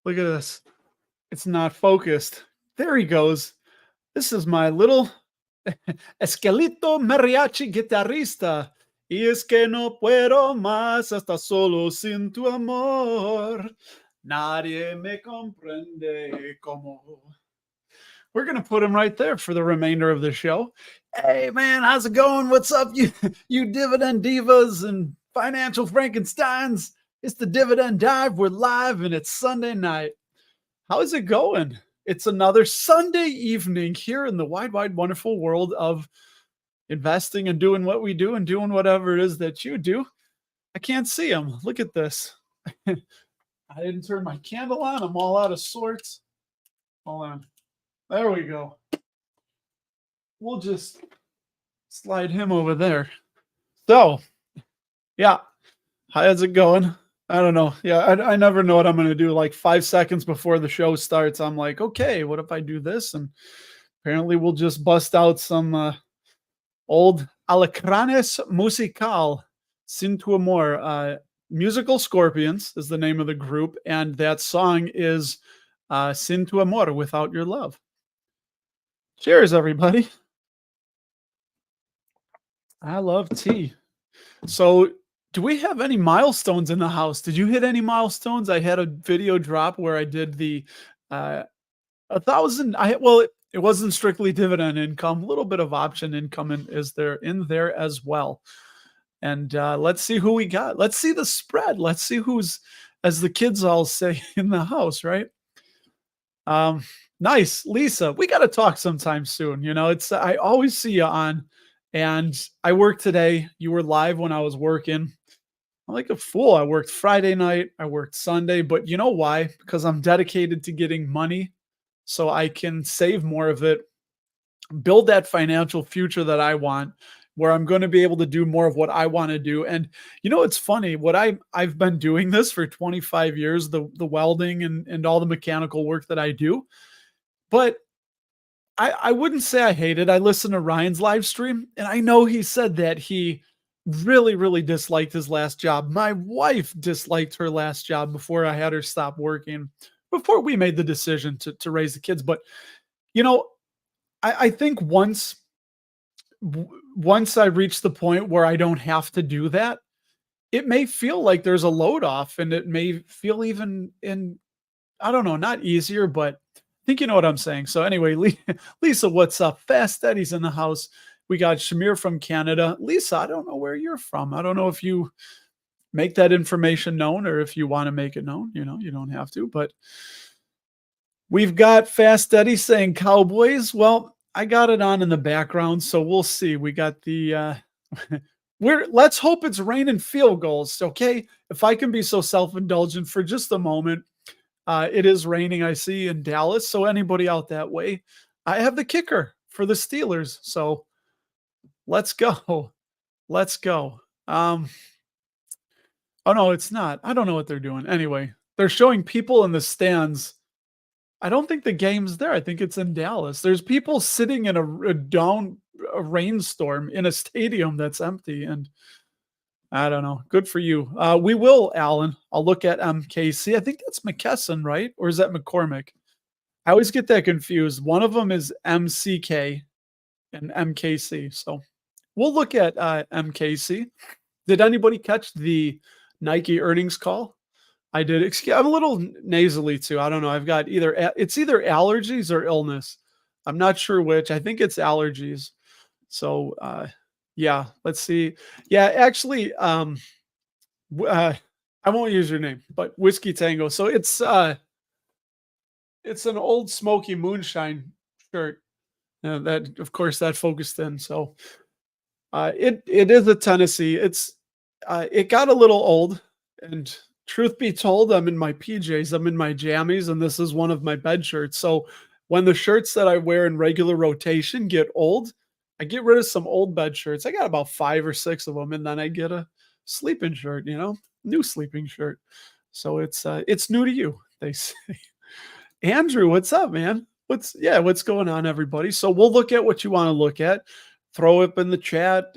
Look at this. It's not focused. There he goes. This is my little esqueleto mariachi guitarrista. Y es que no puedo más hasta solo sin tu amor. Nadie me comprende como. We're going to put him right there for the remainder of the show. Hey, man, how's it going? What's up, you dividend divas and financial Frankensteins? It's the Dividend Dive. We're live, and it's Sunday night. How's it going? It's another Sunday evening here in the wide, wonderful world of investing and doing what we do and doing whatever it is that you do. I can't see him. Look at this. I didn't turn my candle on. I'm all out of sorts. Hold on. There we go. We'll just slide him over there. So, yeah. How's it going? I don't know. Yeah, I never know what I'm going to do. Like 5 seconds before the show starts, I'm like, okay, what if I do this? And apparently we'll just bust out some old Alacranes Musical, Sin tu Amor. Musical Scorpions is the name of the group. And that song is Sin tu Amor, Without Your Love. Cheers, everybody. I love tea. So, do we have any milestones in the house? Did you hit any milestones? I had a video drop where I did the 1,000. It wasn't strictly dividend income. A little bit of option income is there in there as well. And let's see who we got. Let's see the spread. Let's see who's, as the kids all say, in the house, right? Nice, Lisa. We got to talk sometime soon. You know, I always see you on, and I worked today. You were live when I was working. I'm like a fool. I worked Friday night. I worked Sunday, but you know why? Because I'm dedicated to getting money so I can save more of it, build that financial future that I want, where I'm going to be able to do more of what I want to do. And you know, it's funny, I've been doing this for 25 years, the welding and all the mechanical work that I do. But I wouldn't say I hate it. I listened to Ryan's live stream, and I know he said that he really, really disliked his last job. My wife disliked her last job before I had her stop working, before we made the decision to raise the kids. But, you know, I think once I reach the point where I don't have to do that, it may feel like there's a load off, and it may feel even I don't know, not easier, but I think you know what I'm saying. So anyway, Lisa, what's up? Fast Eddie's in the house. We got Shamir from Canada. Lisa, I don't know where you're from. I don't know if you make that information known or if you want to make it known. You know, you don't have to, but we've got Fast Eddie saying Cowboys. Well, I got it on in the background, so we'll see. We got the let's hope it's raining field goals. Okay. If I can be so self-indulgent for just a moment. It is raining, I see, in Dallas. So anybody out that way, I have the kicker for the Steelers. So let's go. Let's go. Oh, no, it's not. I don't know what they're doing. Anyway, they're showing people in the stands. I don't think the game's there. I think it's in Dallas. There's people sitting in a rainstorm in a stadium that's empty. And I don't know. Good for you. We will, Alan. I'll look at MKC. I think that's McKesson, right? Or is that McCormick? I always get that confused. One of them is MCK and MKC. So we'll look at MKC. Did anybody catch the Nike earnings call? I did. I'm a little nasally too. I don't know. I've got either allergies or illness. I'm not sure which. I think it's allergies. So, yeah, let's see. Yeah, actually, I won't use your name, but Whiskey Tango. So it's an old smoky moonshine shirt. That, of course, that focused in. So it is a Tennessee. It got a little old, and truth be told, I'm in my PJs, I'm in my jammies, and this is one of my bed shirts. So when the shirts that I wear in regular rotation get old, I get rid of some old bed shirts. I got about 5 or 6 of them, and then I get a sleeping shirt, new sleeping shirt. So it's new to you, they say. Andrew, what's up, man? What's going on, everybody? So we'll look at what you want to look at. Throw up in the chat.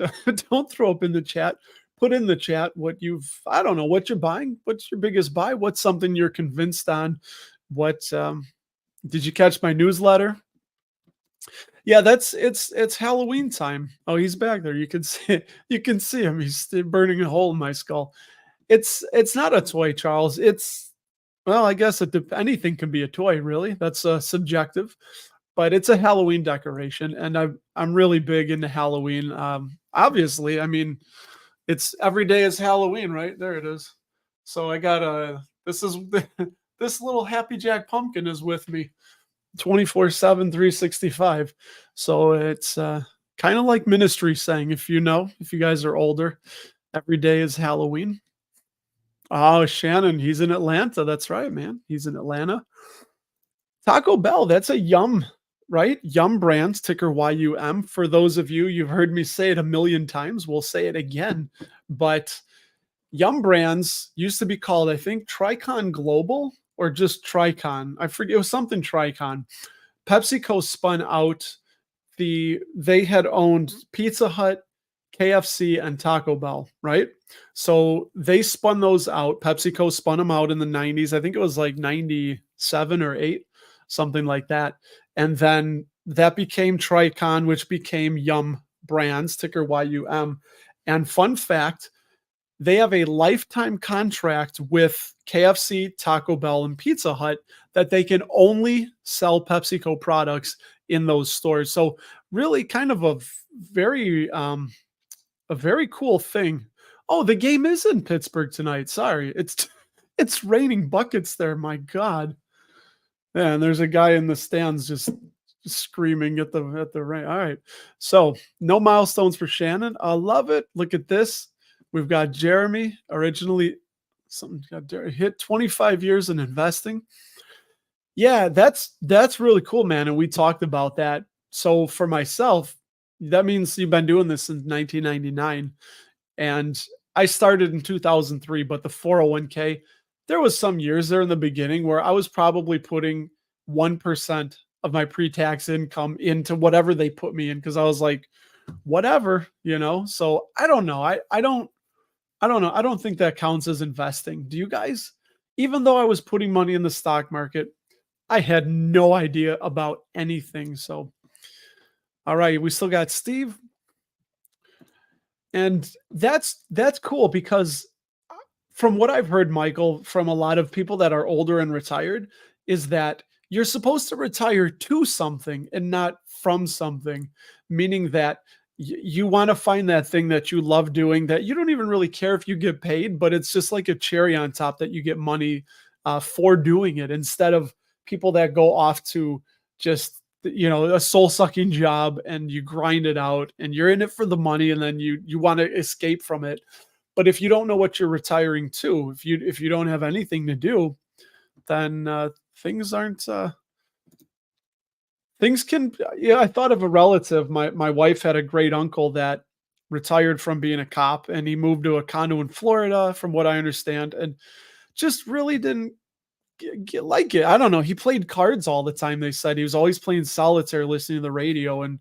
Don't throw up in the chat. Put in the chat what what you're buying. What's your biggest buy? What's something you're convinced on? What did you catch my newsletter? Yeah, that's it's Halloween time. Oh, he's back there. You can see you can see him. He's still burning a hole in my skull. It's not a toy, Charles. It's well, I guess anything can be a toy, really. That's subjective, but it's a Halloween decoration, and I'm really big into Halloween. Obviously, I mean, it's every day is Halloween, right? There it is. So I got a this is this little Happy Jack pumpkin is with me 24/7, 365. So it's kind of like ministry saying, if you know, if you guys are older, every day is Halloween. Oh, Shannon, he's in Atlanta. That's right, man. He's in Atlanta. Taco Bell, that's a Yum, right? Yum Brands, ticker YUM. For those of you, you've heard me say it a million times. We'll say it again. But Yum Brands used to be called, I think, Tricon Global or just Tricon. I forget. It was something Tricon. PepsiCo spun out they had owned Pizza Hut, KFC, and Taco Bell, right? So they spun those out. PepsiCo spun them out in the 90s. I think it was like 97 or 8, something like that. And then that became Tricon, which became Yum Brands, ticker YUM. And fun fact, they have a lifetime contract with KFC, Taco Bell, and Pizza Hut that they can only sell PepsiCo products in those stores. So really kind of very a very cool thing. Oh, the game is in Pittsburgh tonight. Sorry. It's raining buckets there. My God. Yeah, and there's a guy in the stands just screaming at the rain. All right. So no milestones for Shannon. I love it. Look at this. We've got Jeremy originally something got hit 25 years in investing. Yeah, that's really cool, man. And we talked about that. So for myself, that means you've been doing this since 1999. And I started in 2003, but the 401k, there was some years there in the beginning where I was probably putting 1% of my pre-tax income into whatever they put me in because I was like, whatever, you know. So I don't know. I don't know. I don't think that counts as investing. Do you guys? Even though I was putting money in the stock market, I had no idea about anything. So, all right, we still got Steve, and that's cool because from what I've heard, Michael, from a lot of people that are older and retired, is that you're supposed to retire to something and not from something, meaning that you want to find that thing that you love doing that you don't even really care if you get paid, but it's just like a cherry on top that you get money for doing it instead of people that go off to just a soul sucking job and you grind it out and you're in it for the money and then you want to escape from it. But if you don't know what you're retiring to, if you don't have anything to do, then things aren't things can yeah, I thought of a relative. My wife had a great uncle that retired from being a cop and he moved to a condo in Florida from what I understand and just really didn't like it. I don't know. He played cards all the time. They said he was always playing solitaire, listening to the radio, and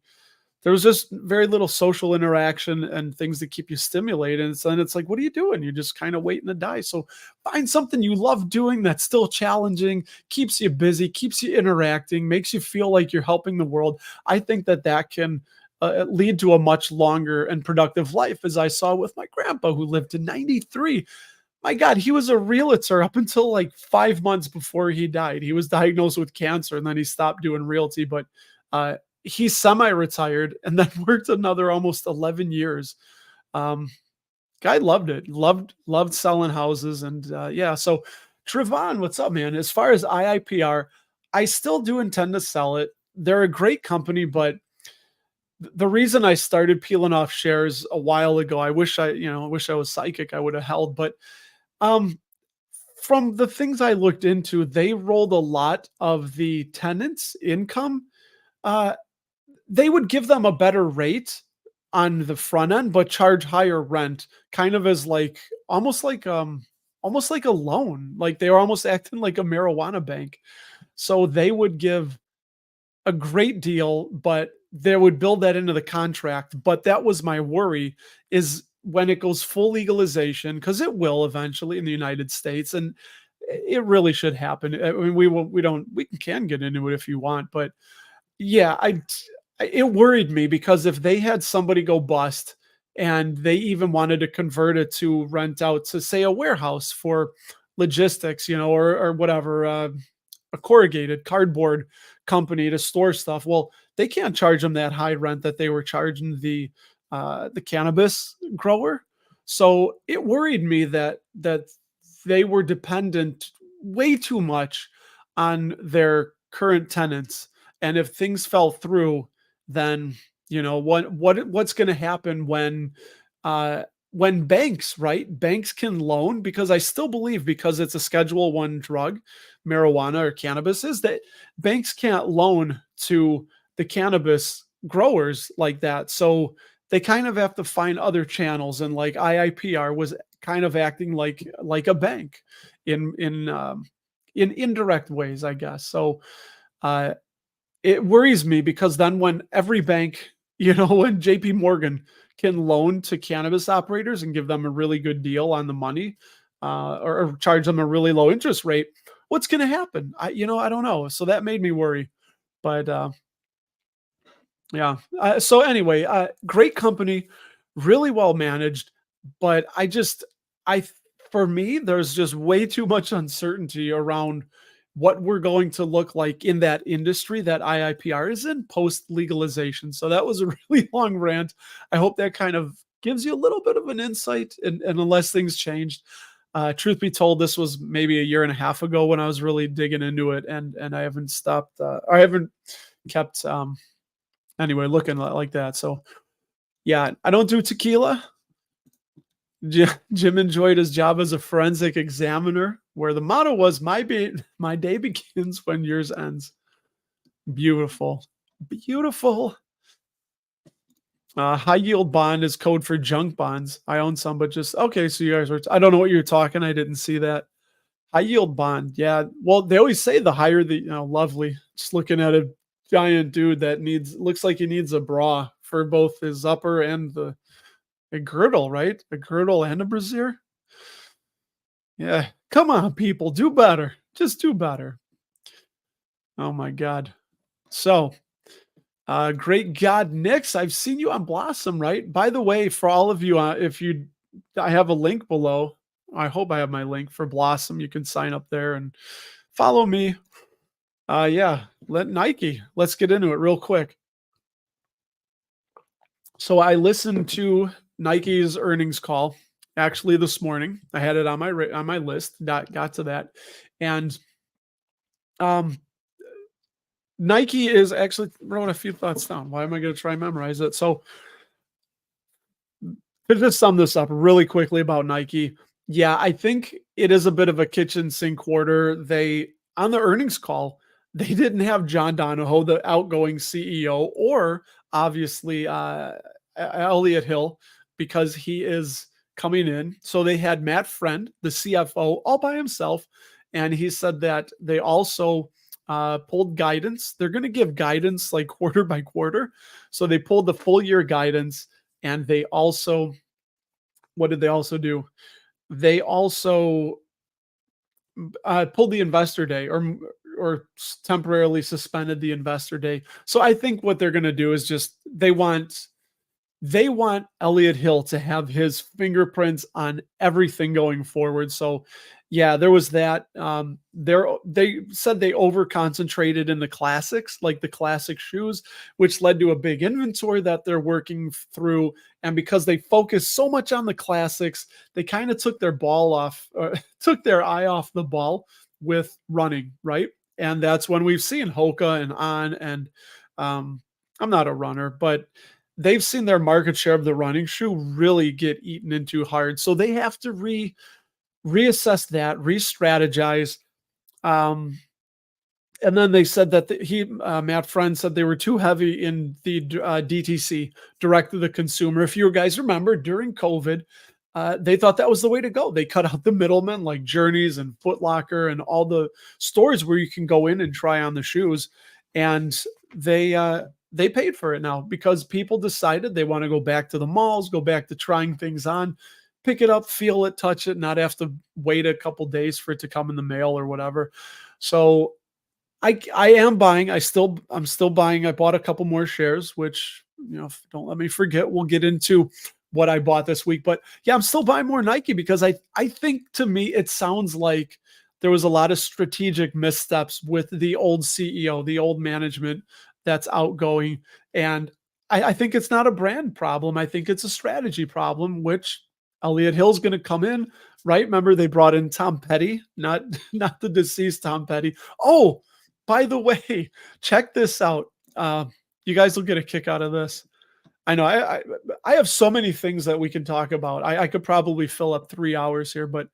there was just very little social interaction and things that keep you stimulated. And so then it's like, what are you doing? You're just kind of waiting to die. So find something you love doing that's still challenging, keeps you busy, keeps you interacting, makes you feel like you're helping the world. I think that can lead to a much longer and productive life, as I saw with my grandpa who lived to 93. My God, he was a realtor up until like 5 months before he died. He was diagnosed with cancer and then he stopped doing realty, but he's semi-retired and then worked another almost 11 years. Guy loved it. Loved selling houses. And yeah, so Trevon, what's up, man? As far as IIPR, I still do intend to sell it. They're a great company, but the reason I started peeling off shares a while ago, I wish I was psychic, I would have held, but um, from the things I looked into, they rolled a lot of the tenants' income. Uh, they would give them a better rate on the front end, but charge higher rent, kind of as like almost like a loan. Like they were almost acting like a marijuana bank. So they would give a great deal, but they would build that into the contract. But that was my worry is when it goes full legalization, because it will eventually in the United States. And it really should happen. I mean, we don't we can get into it if you want, but yeah, it worried me because if they had somebody go bust and they even wanted to convert it to rent out to say a warehouse for logistics, or whatever, a corrugated cardboard company to store stuff. Well, they can't charge them that high rent that they were charging the cannabis grower. So it worried me that they were dependent way too much on their current tenants, and if things fell through, then what's going to happen when banks, right? Banks can loan, because I still believe, because it's a Schedule One drug, marijuana or cannabis, is that banks can't loan to the cannabis growers like that. So they kind of have to find other channels, and like IIPR was kind of acting like a bank in indirect ways, I guess. So uh, it worries me, because then when every bank, when JP Morgan can loan to cannabis operators and give them a really good deal on the money, or charge them a really low interest rate, what's going to happen? I don't know. So that made me worry. But yeah. So anyway, great company, really well managed, but I, for me, there's just way too much uncertainty around what we're going to look like in that industry that IIPR is in post legalization. So that was a really long rant. I hope that kind of gives you a little bit of an insight, and unless things changed. Truth be told, this was maybe a year and a half ago when I was really digging into it, and I haven't stopped. I haven't kept anyway looking like that. So yeah, I don't do tequila. Jim enjoyed his job as a forensic examiner, where the motto was my day begins when yours ends. Beautiful, beautiful. High yield bond is code for junk bonds. I own some, but just okay. So you guys were, I don't know what you're talking. I didn't see that. High yield bond. Yeah. Well, they always say the higher the, lovely. Just looking at a giant dude that looks like he needs a bra for both his upper and a girdle, right? A girdle and a brassiere. Yeah. Come on, people. Do better. Just do better. Oh my God. So, great God, Nix, I've seen you on Blossom, right? By the way, for all of you, I have a link below. I hope I have my link for Blossom. You can sign up there and follow me. Yeah, let's get into it real quick. So I listened to Nike's earnings call actually this morning. I had it on my list. Got to that, and um, Nike is actually wrote a few thoughts down. Why am I going to try and memorize it? So to just sum this up really quickly about Nike, yeah, I think it is a bit of a kitchen sink quarter. They on the earnings call, they didn't have John Donahoe, the outgoing CEO, or obviously Elliot Hill, because he is coming in. So they had Matt Friend, the CFO, all by himself, and he said that they also pulled guidance. They're going to give guidance like quarter by quarter. So they pulled the full year guidance, and they also, what did they also do? They also pulled the investor day, or temporarily suspended the investor day. So I think what they're going to do is just they want Elliot Hill to have his fingerprints on everything going forward. So yeah, there was that. They said they over concentrated in the classics, like the classic shoes, which led to a big inventory that they're working through. And because they focused so much on the classics, they kind of took took their eye off the ball with running, right? And that's when we've seen Hoka and On, and I'm not a runner, but they've seen their market share of the running shoe really get eaten into hard. So they have to reassess that, re-strategize. And then they said that Matt Friend said they were too heavy in the DTC, direct to the consumer. If you guys remember, during COVID, they thought that was the way to go. They cut out the middlemen like Journeys and Foot Locker and all the stores where you can go in and try on the shoes. And they paid for it now because people decided they want to go back to the malls, go back to trying things on. pick it up, feel it, touch it, not have to wait a couple days for it to come in the mail or whatever. So I am buying. I'm still buying. I bought a couple more shares, which, don't let me forget. We'll get into what I bought this week. But yeah, I'm still buying more Nike because I think, to me it sounds like there was a lot of strategic missteps with the old CEO, the old management that's outgoing. And I think it's not a brand problem. I think it's a strategy problem, which Elliot Hill's going to come in, right? Remember, they brought in Tom Petty, not not the deceased Tom Petty. Oh, by the way, check this out. You guys will get a kick out of this. I know I have so many things that we can talk about. I could probably fill up 3 hours here, but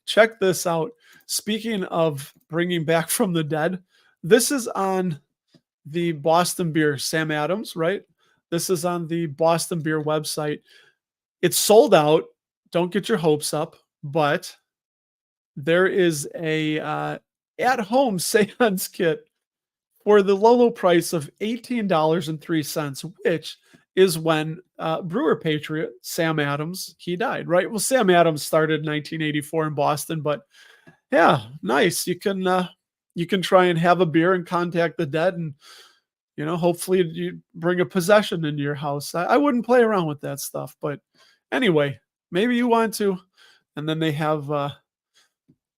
check this out. Speaking of bringing back from the dead, this is on the Boston Beer, Sam Adams, right? This is on the Boston Beer website. It's sold out. Don't get your hopes up, but there is a at-home seance kit for the low, low price of $18.03, which is when brewer patriot Sam Adams, he died, right? Well, Sam Adams started in 1984 in Boston, but yeah, nice. You can try and have a beer and contact the dead, and hopefully you bring a possession into your house. I wouldn't play around with that stuff, but anyway, maybe you want to. And then they have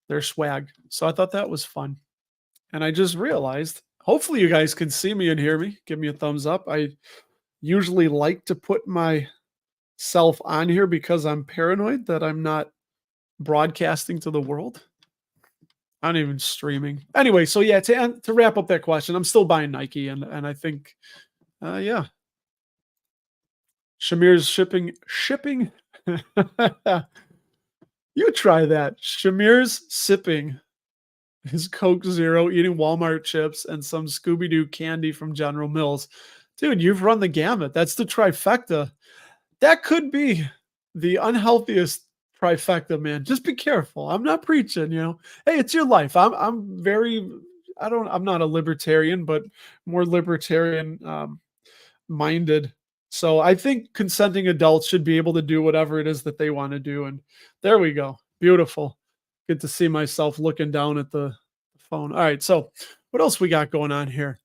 their swag. So I thought that was fun. And I just realized, hopefully you guys can see me and hear me. Give me a thumbs up. I usually like to put myself on here because I'm paranoid that I'm not broadcasting to the world. I'm not even streaming. Anyway, so yeah, to wrap up that question, I'm still buying Nike, and I think, yeah, Shamir's shipping. You try that. Shamir's sipping his Coke Zero, eating Walmart chips, and some Scooby Doo candy from General Mills. Dude, you've run the gamut. That's the trifecta. That could be the unhealthiest trifecta, man. Just be careful. I'm not preaching. Hey, it's your life. I'm not a libertarian, but more libertarian minded. So I think consenting adults should be able to do whatever it is that they want to do. And there we go. Beautiful. Good to see myself looking down at the phone. All right. So what else we got going on here?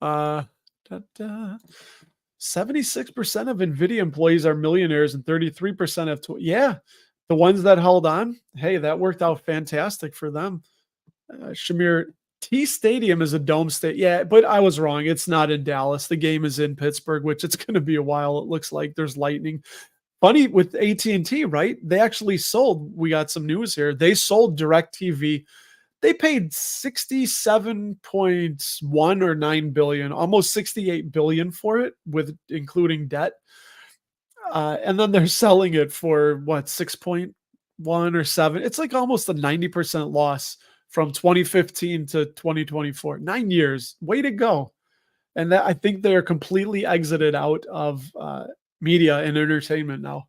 76% of NVIDIA employees are millionaires and 33% have, yeah, the ones that held on. Hey, that worked out fantastic for them. Shamir, T Stadium is a dome state. Yeah, but I was wrong. It's not in Dallas. The game is in Pittsburgh, which it's going to be a while. It looks like there's lightning. Funny with AT&T, right? They actually sold. We got some news here. They sold DirecTV. They paid 67.1 or 9 billion, almost 68 billion for it, with including debt. And then they're selling it for what, 6.1 or 7. It's like almost a 90% loss from 2015 to 2024. 9 years. Way to go. And that, I think they're completely exited out of media and entertainment now.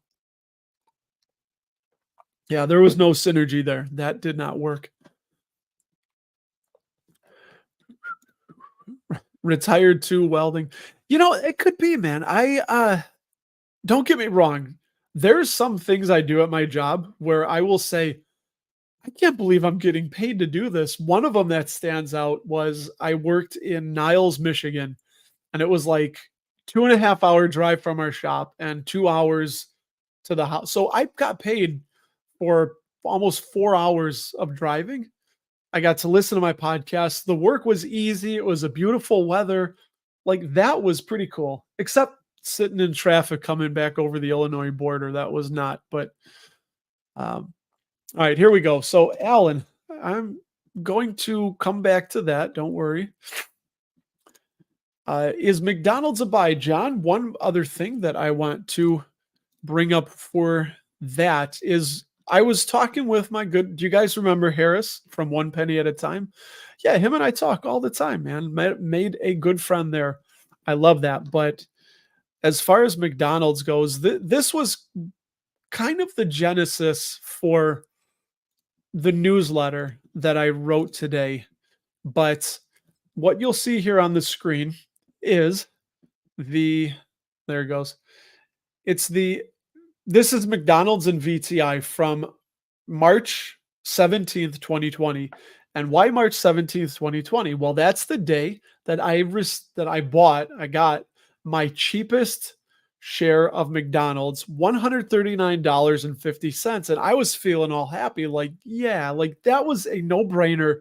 Yeah, there was no synergy there. That did not work. Retired to welding. It could be, man. I don't get me wrong. There's some things I do at my job where I will say, I can't believe I'm getting paid to do this. One of them that stands out was I worked in Niles, Michigan, and it was like 2.5 hour drive from our shop and 2 hours to the house. So I got paid for almost 4 hours of driving. I got to listen to my podcast. The work was easy. It was a beautiful weather. Like, that was pretty cool, except sitting in traffic coming back over the Illinois border. That was not, but all right, here we go. So Alan, I'm going to come back to that. Don't worry. Is McDonald's a buy, John? One other thing that I want to bring up for that is, I was talking with do you guys remember Harris from One Penny at a Time? Yeah, him and I talk all the time, man. Made a good friend there. I love that. But as far as McDonald's goes, this was kind of the genesis for the newsletter that I wrote today. But what you'll see here on the screen is there it goes. It's the This is McDonald's and VTI from March 17th, 2020. And why March 17th, 2020? Well, that's the day that I got my cheapest share of McDonald's, $139.50. And I was feeling all happy, like, yeah, like that was a no-brainer,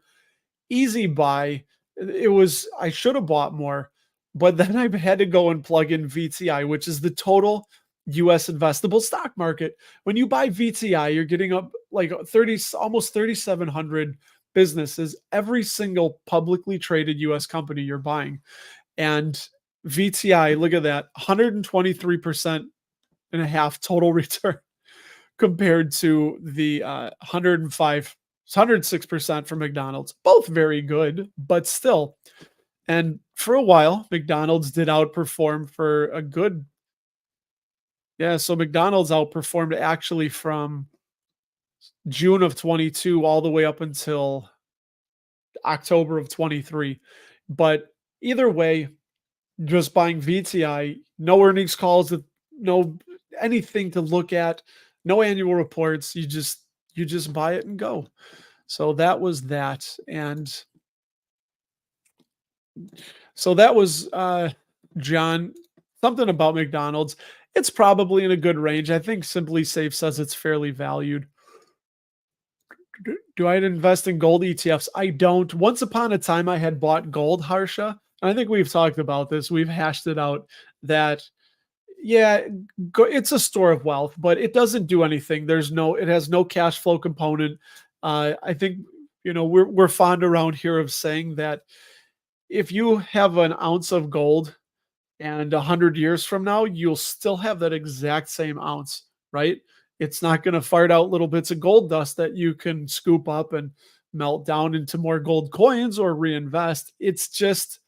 easy buy. It was I should have bought more, but then I had to go and plug in VTI, which is the total US investable stock market. When you buy VTI, you're getting up like 30 almost 3700 businesses, every single publicly traded US company you're buying. And VTI, look at that, 123% and a half total return compared to the 106% for McDonald's. Both very good, but still. And for a while, McDonald's did outperform for a good, yeah. So McDonald's outperformed actually from June of 22 all the way up until October of 23. But either way, just buying VTI, no earnings calls, no anything to look at, no annual reports. You just buy it and go. So that was that. And so that was John, something about McDonald's. It's probably in a good range. I think Simply Safe says it's fairly valued. Do I invest in gold ETFs? I don't. Once upon a time, I had bought gold, Harsha. And I think we've talked about this. We've hashed it out that, yeah, it's a store of wealth, but it doesn't do anything. It has no cash flow component. I think, we're fond around here of saying that if you have an ounce of gold and 100 years from now, you'll still have that exact same ounce, right? It's not going to fart out little bits of gold dust that you can scoop up and melt down into more gold coins or reinvest. It's just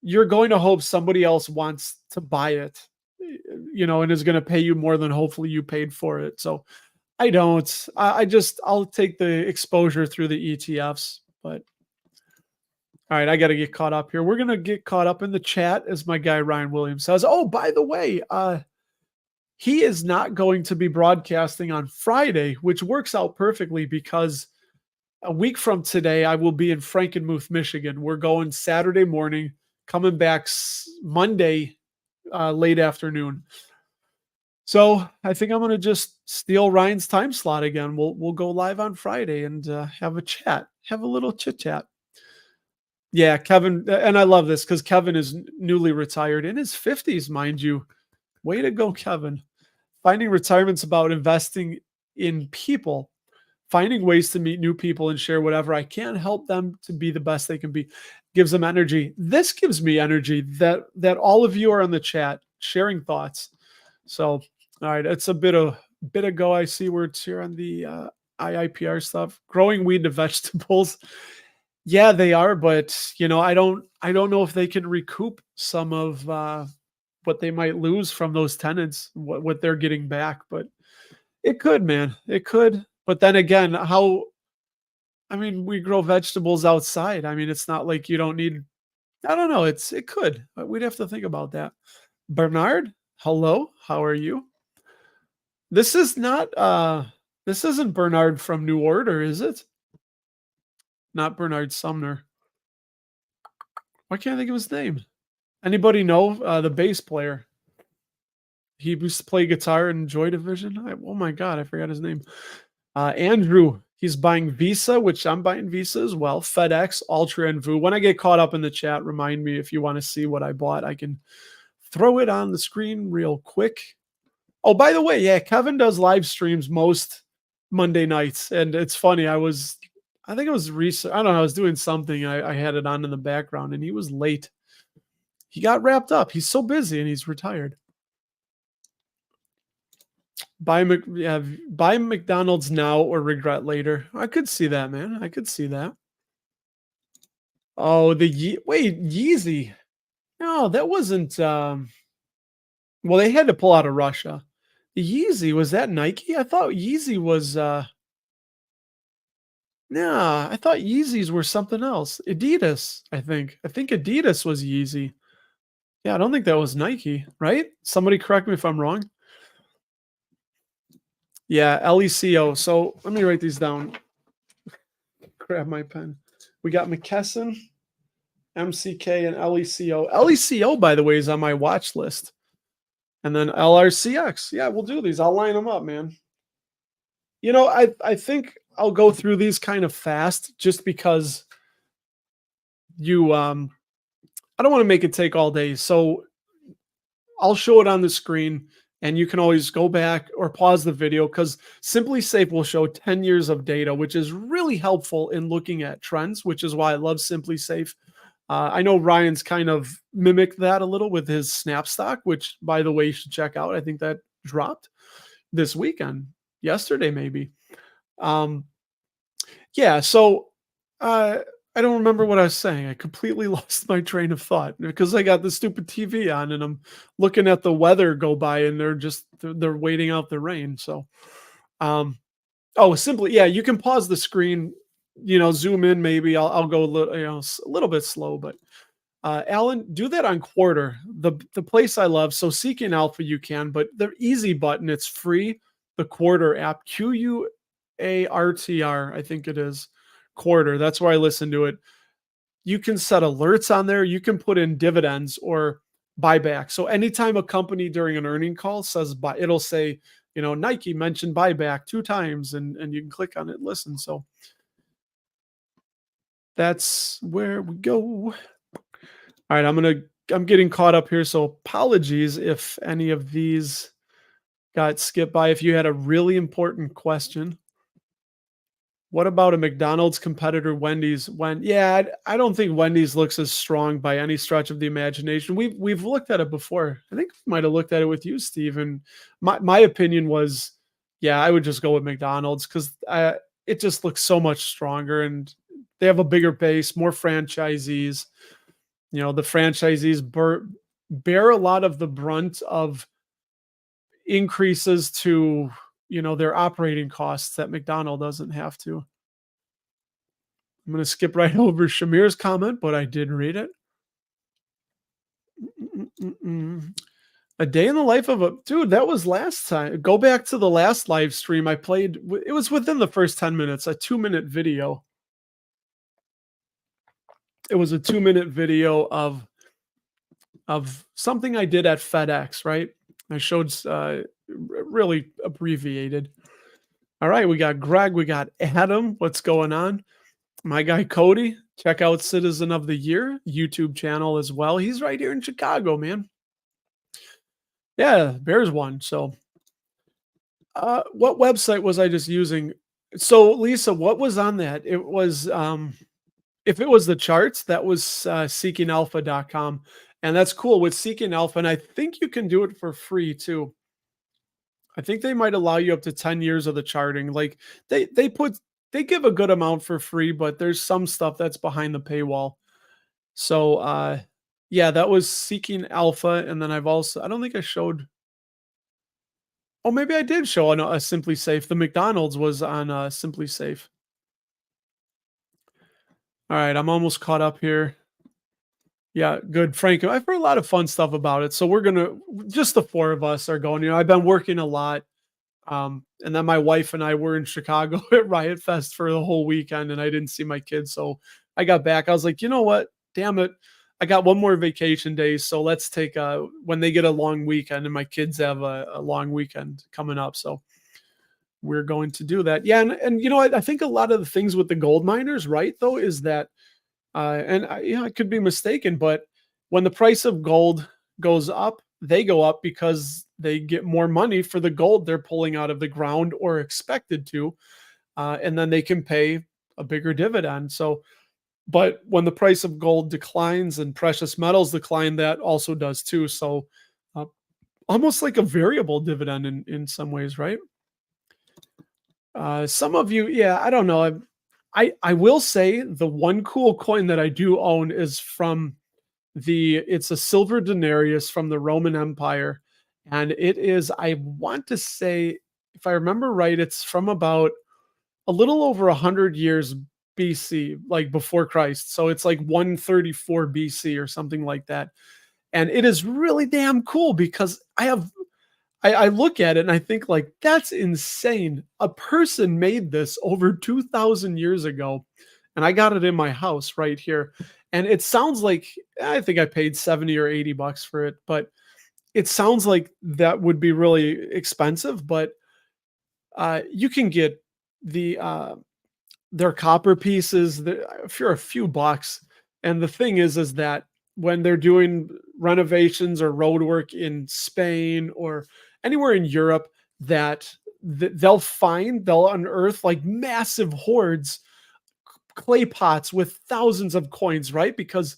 you're going to hope somebody else wants to buy it, and is going to pay you more than hopefully you paid for it. So I don't. I'll take the exposure through the ETFs, but all right, I got to get caught up here. We're going to get caught up in the chat, as my guy Ryan Williams says. Oh, by the way, he is not going to be broadcasting on Friday, which works out perfectly because a week from today, I will be in Frankenmuth, Michigan. We're going Saturday morning, coming back Monday late afternoon. So I think I'm going to just steal Ryan's time slot again. We'll go live on Friday and have a chat, have a little chit chat. Yeah, Kevin, and I love this because Kevin is newly retired in his 50s, mind you. Way to go, Kevin. Finding retirement's about investing in people, finding ways to meet new people and share whatever I can, help them to be the best they can be. Gives them energy. This gives me energy that all of you are in the chat sharing thoughts. So, all right, it's a bit ago. I see words here on the IIPR stuff. Growing weed to vegetables. Yeah, they are, but I don't know if they can recoup some of what they might lose from those tenants, what they're getting back. But it could, man, it could. But then again, we grow vegetables outside. It's not like you don't need. I don't know. It could. But we'd have to think about that. Bernard, hello, how are you? This is not. This isn't Bernard from New Order, is it? Not Bernard Sumner. Why can't I think of his name? Anybody know the bass player? He used to play guitar in Joy Division. Oh my God, I forgot his name. Andrew, he's buying Visa, which I'm buying Visa as well. FedEx, Ultra, and VU. When I get caught up in the chat, remind me if you want to see what I bought. I can throw it on the screen real quick. Oh, by the way, yeah, Kevin does live streams most Monday nights. And it's funny, I think it was research. I don't know. I was doing something. I had it on in the background, and he was late. He got wrapped up. He's so busy, and he's retired. Buy McDonald's now or regret later. I could see that, man. I could see that. Oh, wait, Yeezy. No, that wasn't. Well, they had to pull out of Russia. The Yeezy, was that Nike? I thought Yeezy was. Nah, I thought Yeezys were something else. Adidas, I think. I think Adidas was Yeezy. Yeah, I don't think that was Nike, right? Somebody correct me if I'm wrong. Yeah, LECO. So let me write these down. Grab my pen. We got McKesson, MCK, and LECO. LECO, by the way, is on my watch list. And then LRCX. Yeah, we'll do these. I'll line them up, man. I think I'll go through these kind of fast just because you I don't want to make it take all day. So I'll show it on the screen and you can always go back or pause the video because Simply Safe will show 10 years of data, which is really helpful in looking at trends, which is why I love Simply Safe. I know Ryan's kind of mimicked that a little with his Snap stock, which, by the way, you should check out. I think that dropped this weekend, yesterday maybe. Um, yeah, so uh, I don't remember what I was saying. I completely lost my train of thought because I got the stupid TV on and I'm looking at the weather go by and they're waiting out the rain. So, um, oh, simply, yeah, you can pause the screen, zoom in. Maybe I'll go a little, a little bit slow, but Alan, do that on Quarter, the place I love. So Seeking Alpha, you can, but the easy button, it's free. The Quarter app, QUARTR, I think it is. Quarter. That's where I listen to it. You can set alerts on there. You can put in dividends or buyback. So anytime a company during an earning call says buy, it'll say, Nike mentioned buyback 2 times, and you can click on it and listen. So that's where we go. All right, I'm getting caught up here, so apologies if any of these got skipped by. If you had a really important question, what about a McDonald's competitor, Wendy's? Yeah, I don't think Wendy's looks as strong by any stretch of the imagination. We've looked at it before. I think we might have looked at it with you, Steve. And my opinion was, yeah, I would just go with McDonald's because it just looks so much stronger, and they have a bigger base, more franchisees. The franchisees bear a lot of the brunt of increases to, their operating costs that McDonald doesn't have to. I'm going to skip right over Shamir's comment, but I did read it. Mm-mm-mm. A day in the life of a dude. That was last time. Go back to the last live stream I played. It was within the first 10 minutes, a 2-minute video. It was a 2-minute video of something I did at FedEx, right? I showed really abbreviated. All right, we got Greg, we got Adam. What's going on? My guy Cody, check out Citizen of the Year YouTube channel as well. He's right here in Chicago, man. Yeah, Bears won. So, what website was I just using? So, Lisa, what was on that? It was if it was the charts, that was seekingalpha.com. And that's cool with Seeking Alpha. And I think you can do it for free too. I think they might allow you up to 10 years of the charting. Like they give a good amount for free, but there's some stuff that's behind the paywall. So yeah, that was Seeking Alpha. And then I don't think I showed. Oh, maybe I did show on a Simply Safe. The McDonald's was on Simply Safe. All right, I'm almost caught up here. Yeah, good, Frank. I've heard a lot of fun stuff about it. So we're gonna just the four of us are going. I've been working a lot. And then my wife and I were in Chicago at Riot Fest for the whole weekend, and I didn't see my kids. So I got back. I was like, you know what? Damn it. I got one more vacation day. So let's take when they get a long weekend, and my kids have a long weekend coming up. So we're going to do that. Yeah. And I think a lot of the things with the gold miners, right, though, is that, and I could be mistaken, but when the price of gold goes up, they go up because they get more money for the gold they're pulling out of the ground or expected to, and then they can pay a bigger dividend. So, but when the price of gold declines and precious metals decline, that also does too. So, uh, almost like a variable dividend in some ways, right? Some of you, yeah, I don't know. I will say the one cool coin that I do own is from it's a silver denarius from the Roman Empire. And it is, I want to say, if I remember right, it's from about a little over 100 years BC, like before Christ. So it's like 134 BC or something like that. And it is really damn cool because I I look at it and I think like, "That's insane. A person made this over 2,000 years ago, and I got it in my house right here." And it sounds like I think I paid 70 or 80 bucks for it, but it sounds like that would be really expensive, but, you can get the, their copper pieces for a few bucks. And the thing is that when they're doing renovations or road work in Spain or anywhere in Europe, that they'll unearth like massive hoards, clay pots with thousands of coins, right? Because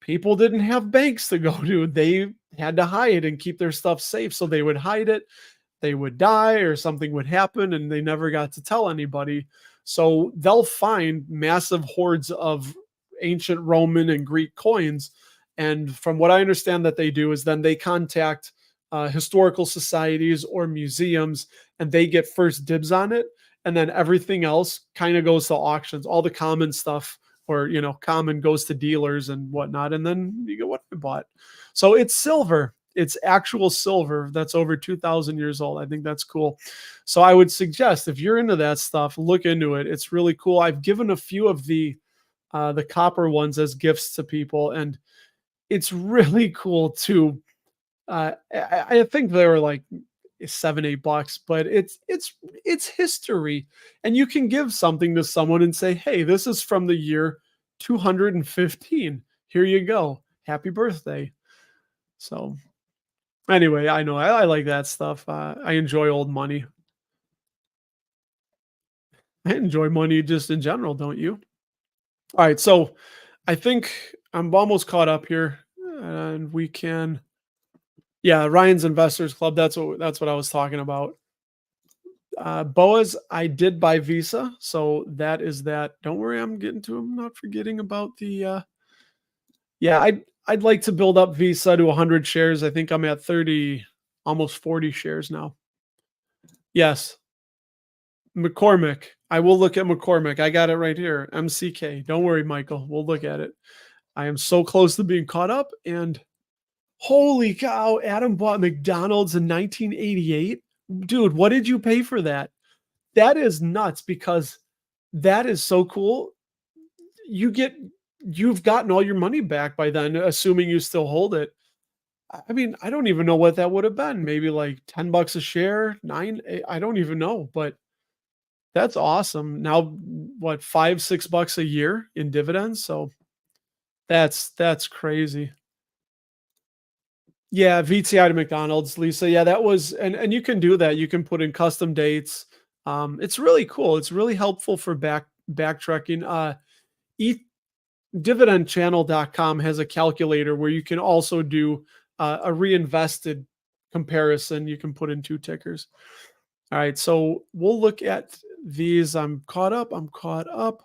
people didn't have banks to go to. They had to hide and keep their stuff safe. So they would hide it, they would die or something would happen and they never got to tell anybody. So they'll find massive hordes of ancient Roman and Greek coins. And from what I understand that they do is then they contact historical societies or museums and they get first dibs on it. And then everything else kind of goes to auctions, all the common stuff or, common goes to dealers and whatnot. And then you get what I bought. So it's silver. It's actual silver that's over 2,000 years old. I think that's cool. So I would suggest if you're into that stuff, look into it. It's really cool. I've given a few of the copper ones as gifts to people, and it's really cool to. I think they were like 7, 8 bucks, but it's history, and you can give something to someone and say, "Hey, this is from the year 215. Here you go. Happy birthday." So anyway, I know I like that stuff. I enjoy old money. I enjoy money just in general, don't you? All right, so I think I'm almost caught up here, and we can. Yeah, Ryan's Investors Club. That's what I was talking about. Boas, I did buy Visa, so that is that. Don't worry, I'm getting to. I'm not forgetting about the. Yeah, I'd like to build up Visa to 100 shares. I think I'm at 30, almost 40 shares now. Yes, McCormick. I will look at McCormick. I got it right here. MCK. Don't worry, Michael. We'll look at it. I am so close to being caught up. And holy cow, Adam bought McDonald's in 1988. Dude, what did you pay for that? That is nuts because that is so cool. You get you've gotten all your money back by then, assuming you still hold it. I mean, I don't even know what that would have been. Maybe like 10 bucks a share, nine. I don't even know, but that's awesome. Now, what, 5, $6 a year in dividends? So that's crazy. Yeah, VTI to McDonald's, Lisa. Yeah, that was, and you can do that. You can put in custom dates. It's really cool. It's really helpful for backtracking. E dividendchannel.com has a calculator where you can also do a reinvested comparison. You can put in two tickers. All right, so we'll look at these. I'm caught up. I'm caught up.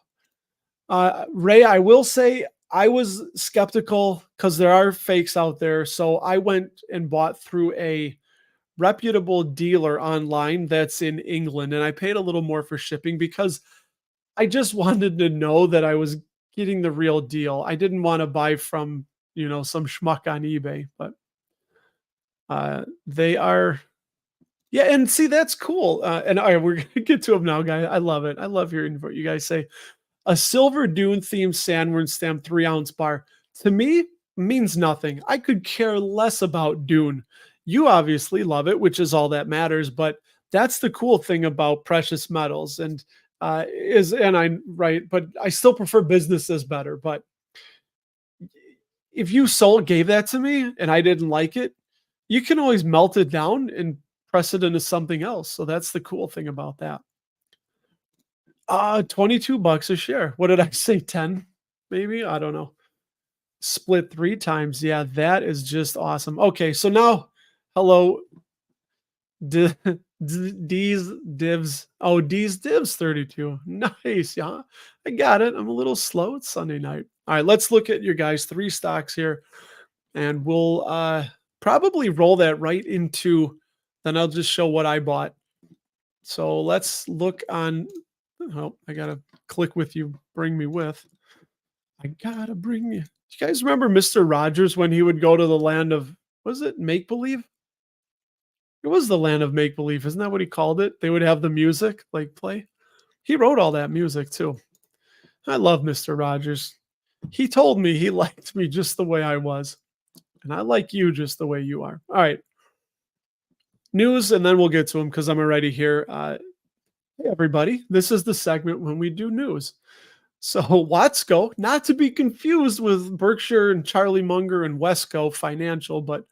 Ray, I will say I was skeptical because there are fakes out there. So I went and bought through a reputable dealer online that's in England, and I paid a little more for shipping because I just wanted to know that I was getting the real deal. I didn't want to buy from some schmuck on eBay, but they are. Yeah, and see that's cool. And all right, we're gonna get to them now, guys. I love it. I love hearing what you guys say. A silver dune themed sandwich stamp 3-ounce bar to me means nothing. I could care less about Dune. You obviously love it, which is all that matters. But that's the cool thing about precious metals, and I right. But I still prefer businesses better. But if you gave that to me and I didn't like it, you can always melt it down and press it into something else. So that's the cool thing about that. 22 bucks a share. What did I say? 10 maybe? I don't know. Split 3 times. Yeah, that is just awesome. Okay, so now hello D- D's divs. Oh, D's divs 32. Nice. Yeah. I got it. I'm a little slow. It's Sunday night. All right, let's look at your guys' 3 stocks here and we'll probably roll that right into then I'll just show what I bought. So let's look on. Oh, I gotta click with you. Bring me with. I gotta bring you. Do you guys remember Mr. Rogers when he would go to the land of was it make believe? It was the land of make believe. Isn't that what he called it? They would have the music like play. He wrote all that music too. I love Mr. Rogers. He told me he liked me just the way I was, and I like you just the way you are. All right, news, and then we'll get to them because I'm already here. Hey, everybody, this is the segment when we do news. So, Watsco, not to be confused with Berkshire and Charlie Munger and Wesco Financial, but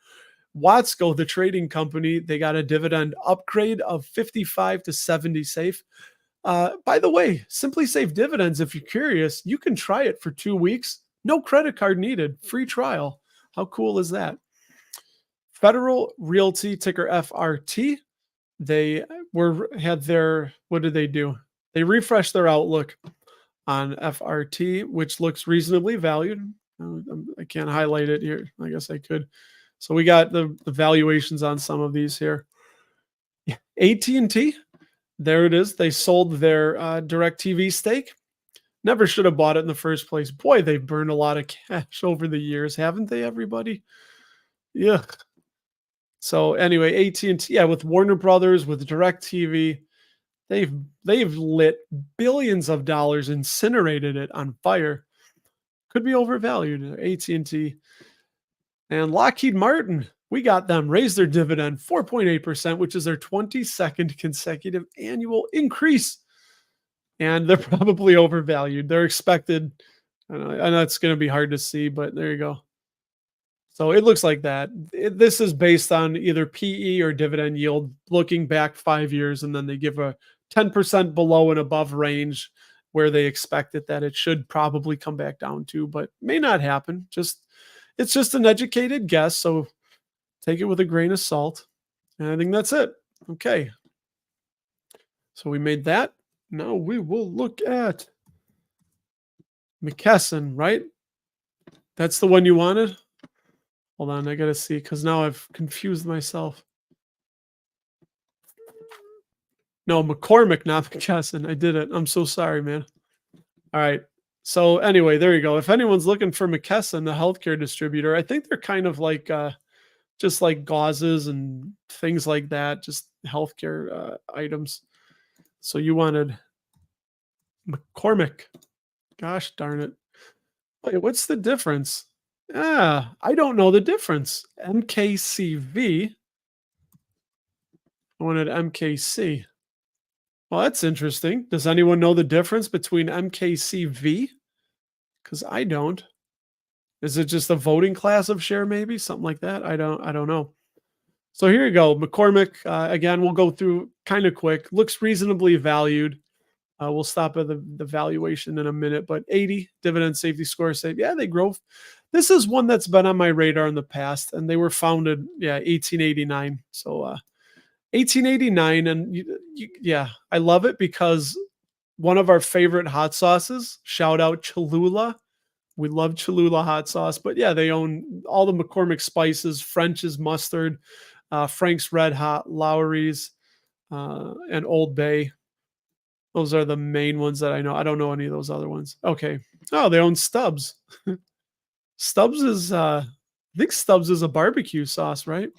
Watsco, the trading company, they got a dividend upgrade of 55 to 70 safe. By the way, Simply Safe Dividends, if you're curious, you can try it for 2 weeks. No credit card needed. Free trial. How cool is that? Federal Realty, ticker FRT. They had their, what did they do? They refreshed their outlook on FRT, which looks reasonably valued. I can't highlight it here. I guess I could. So we got the valuations on some of these here. AT&T, there it is. They sold their DirecTV stake. Never should have bought it in the first place. Boy, they've burned a lot of cash over the years, haven't they, everybody? Yeah. So anyway, AT&T, yeah, with Warner Brothers, with DirecTV, they've lit billions of dollars, incinerated it on fire. Could be overvalued. AT&T and Lockheed Martin, we got them raised their dividend 4.8%, which is their 22nd consecutive annual increase. And they're probably overvalued. They're expected. I know it's going to be hard to see, but there you go. So it looks like that. This is based on either PE or dividend yield, looking back 5 years, and then they give a 10% below and above range where they expect it that it should probably come back down to, but may not happen. It's just an educated guess, so take it with a grain of salt. And I think that's it. Okay. So we made that. Now we will look at McKesson, right? That's the one you wanted? Hold on, I gotta see, because now I've confused myself. No, McCormick, not McKesson. I did it. I'm so sorry, man. All right. So anyway, there you go. If anyone's looking for McKesson, the healthcare distributor, I think they're kind of like just like gauzes and things like that, just healthcare items. So you wanted McCormick. Gosh darn it. Wait, what's the difference? I don't know the difference. MKCV. I wanted MKC. Well, that's interesting. Does anyone know the difference between MKCV? Because I don't. Is it just a voting class of share, maybe something like that? I don't know. So here you go, McCormick. Again, we'll go through kind of quick. Looks reasonably valued. We'll stop at the valuation in a minute, but 80 dividend safety score. Say, yeah, they grow. This is one that's been on my radar in the past, and they were founded, 1889. So 1889, and yeah, I love it because one of our favorite hot sauces. Shout out Cholula. We love Cholula hot sauce, but yeah, they own all the McCormick spices, French's mustard, Frank's Red Hot, Lowry's, and Old Bay. Those are the main ones that I know. I don't know any of those other ones. Okay. Oh, they own Stubbs. Stubbs is, I think Stubbs is a barbecue sauce, right?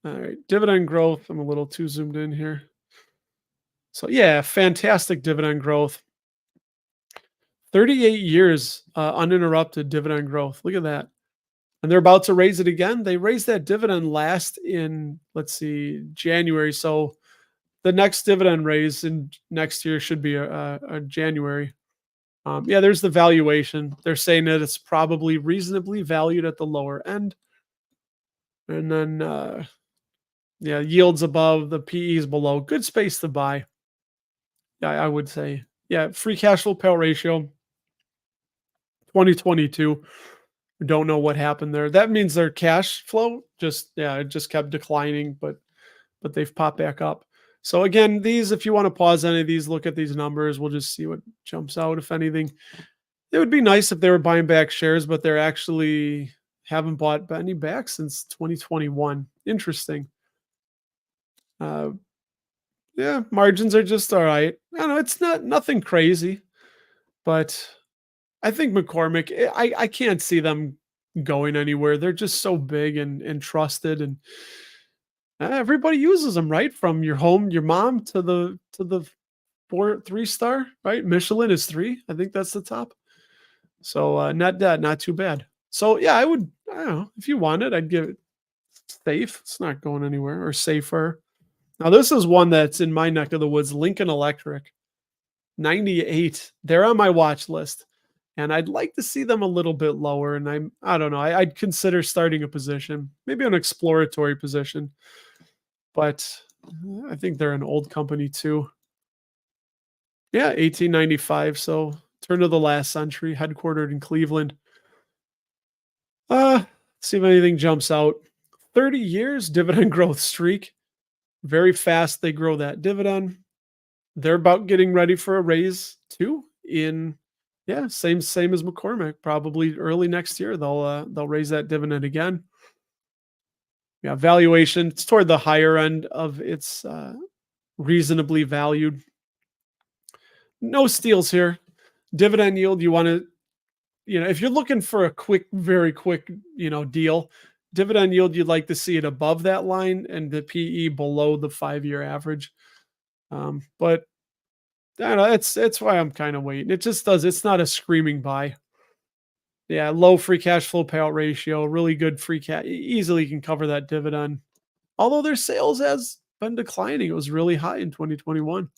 All right. Dividend growth. I'm a little too zoomed in here. So yeah, fantastic dividend growth. 38 years uninterrupted dividend growth. Look at that. And they're about to raise it again. They raised that dividend last in, let's see, January. So the next dividend raise in next year should be a January. Yeah, there's the valuation. They're saying that it's probably reasonably valued at the lower end. And then, yields above, the PEs below. Good space to buy. Yeah, I would say. Yeah, free cash flow payout ratio, 2022. Don't know what happened there. That means their cash flow it just kept declining, but they've popped back up. So again, these, if you want to pause any of these, look at these numbers. We'll just see what jumps out, if anything. It would be nice if they were buying back shares, but they're actually haven't bought any back since 2021. Interesting. Yeah, margins are just all right. I don't know, it's nothing crazy, but I think McCormick, I can't see them going anywhere. They're just so big and trusted, and everybody uses them, right? From your home, your mom to the 3 star, right? Michelin is 3. I think that's the top. So not too bad. So yeah, I don't know, if you want it, I'd give it safe. It's not going anywhere, or safer. Now this is one that's in my neck of the woods, Lincoln Electric, 98. They're on my watch list. And I'd like to see them a little bit lower. And I don't know. I'd consider starting a position, maybe an exploratory position. But I think they're an old company too. Yeah, 1895. So turn of the last century, headquartered in Cleveland. Let's see if anything jumps out. 30 years dividend growth streak. Very fast they grow that dividend. They're about getting ready for a raise too. In Yeah, same as McCormick. Probably early next year they'll raise that dividend again. Yeah, valuation, it's toward the higher end of its reasonably valued. No steals here. Dividend yield, you want to, if you're looking for a quick, very quick, deal, dividend yield, you'd like to see it above that line and the PE below the 5-year average. But I don't know, it's why I'm kind of waiting. It's not a screaming buy. Yeah, low free cash flow payout ratio, really good free cash, easily can cover that dividend. Although their sales has been declining, it was really high in 2021.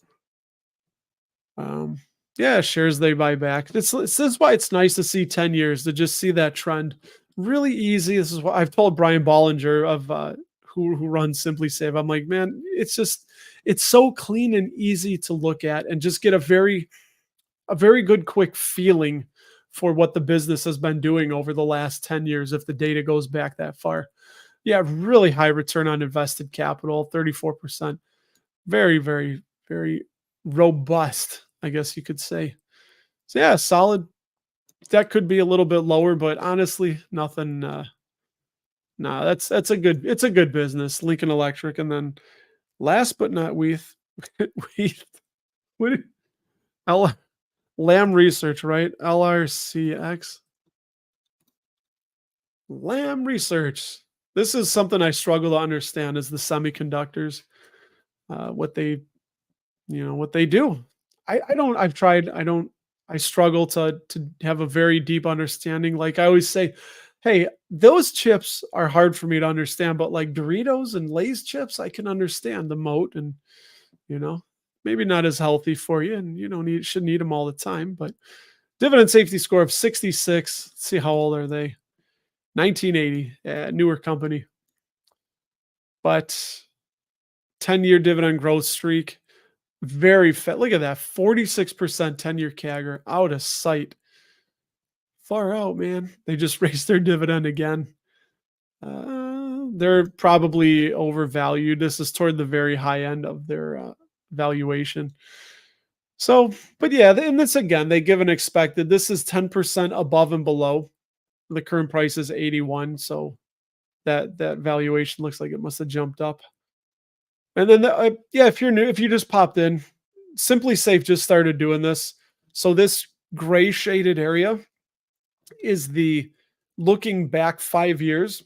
Um, yeah, shares they buy back. This is why it's nice to see 10 years, to just see that trend. Really easy. This is what I've told Brian Bollinger of who runs Simply Save. I'm like, man, it's so clean and easy to look at, and just get a very good quick feeling for what the business has been doing over the last 10 years if the data goes back that far. Yeah, really high return on invested capital, 34%. Very, very, very robust, I guess you could say. So yeah, solid. That could be a little bit lower, but honestly, nothing. No, that's a good. It's a good business, Lincoln Electric, and then last but not least, we what L Lamb Research, right? LRCX. Lamb Research. This is something I struggle to understand, is the semiconductors, what they do. I don't. I've tried. I struggle to have a very deep understanding. Like I always say, hey, those chips are hard for me to understand, but like Doritos and Lay's chips, I can understand the moat, and you know, maybe not as healthy for you, and you don't shouldn't eat them all the time. But dividend safety score of 66. Let's see, how old are they? 1980, newer company, but 10-year dividend growth streak. Very fat. Look at that, 46% 10-year CAGR, out of sight. Far out, man. They just raised their dividend again. They're probably overvalued. This is toward the very high end of their valuation. So, but yeah, and this again, they give an expected. This is 10% above and below. The current price is 81, so that valuation looks like it must have jumped up. And then, yeah, if you're new, if you just popped in, Simply Safe just started doing this. So this gray shaded area is the looking back 5 years.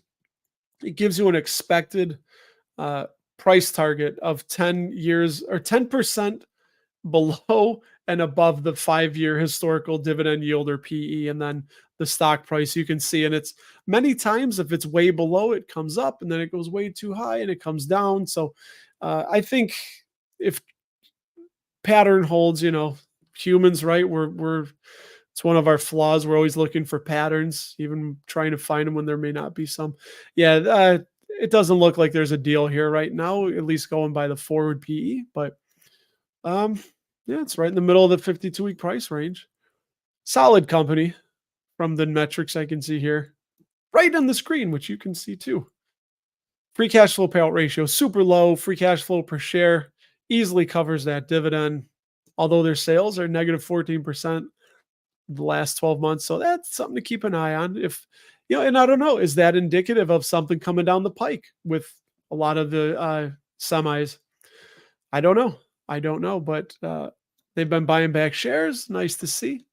It gives you an expected uh, price target of 10 years, or 10% below and above the 5-year historical dividend yield, or PE, and then the stock price you can see. And it's many times, if it's way below, it comes up, and then it goes way too high and it comes down. So I think if pattern holds, humans, right? We're it's one of our flaws. We're always looking for patterns, even trying to find them when there may not be some. Yeah, it doesn't look like there's a deal here right now, at least going by the forward PE. But yeah, it's right in the middle of the 52-week price range. Solid company from the metrics I can see here, right on the screen, which you can see too. Free cash flow payout ratio, super low. Free cash flow per share easily covers that dividend, although their sales are negative 14% the last 12 months. So that's something to keep an eye on. If, and I don't know, is that indicative of something coming down the pike with a lot of the semis? I don't know. But they've been buying back shares. Nice to see.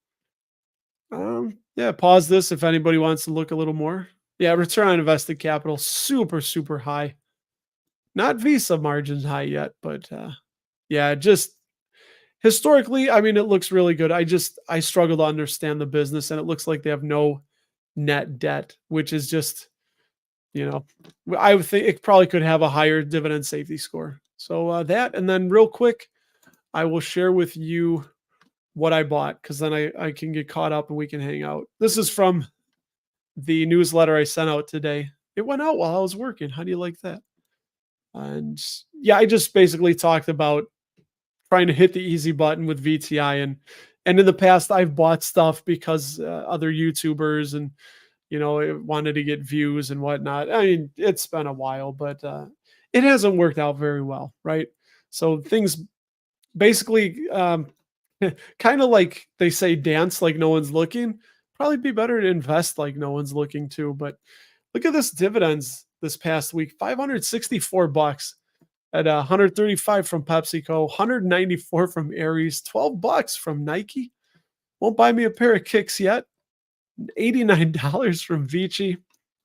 Yeah, pause this if anybody wants to look a little more. Yeah, return on invested capital, super, super high. Not Visa margins high yet, but yeah, just historically, I mean, it looks really good. I struggle to understand the business, and it looks like they have no net debt, which is just, you know, I would think it probably could have a higher dividend safety score. So that, and then real quick, I will share with you what I bought because then I can get caught up and we can hang out. This is from the newsletter I sent out today. It went out while I was working. How do you like that? And yeah, I just basically talked about trying to hit the easy button with VTI, and in the past I've bought stuff because other YouTubers and wanted to get views and whatnot. I mean, it's been a while, but it hasn't worked out very well, right? So things basically kind of like they say, dance like no one's looking. Probably be better to invest like no one's looking too. But look at this dividends this past week, $564 at 135 from PepsiCo, 194 from Aries, $12 from Nike. Won't buy me a pair of kicks yet. $89 from Vici,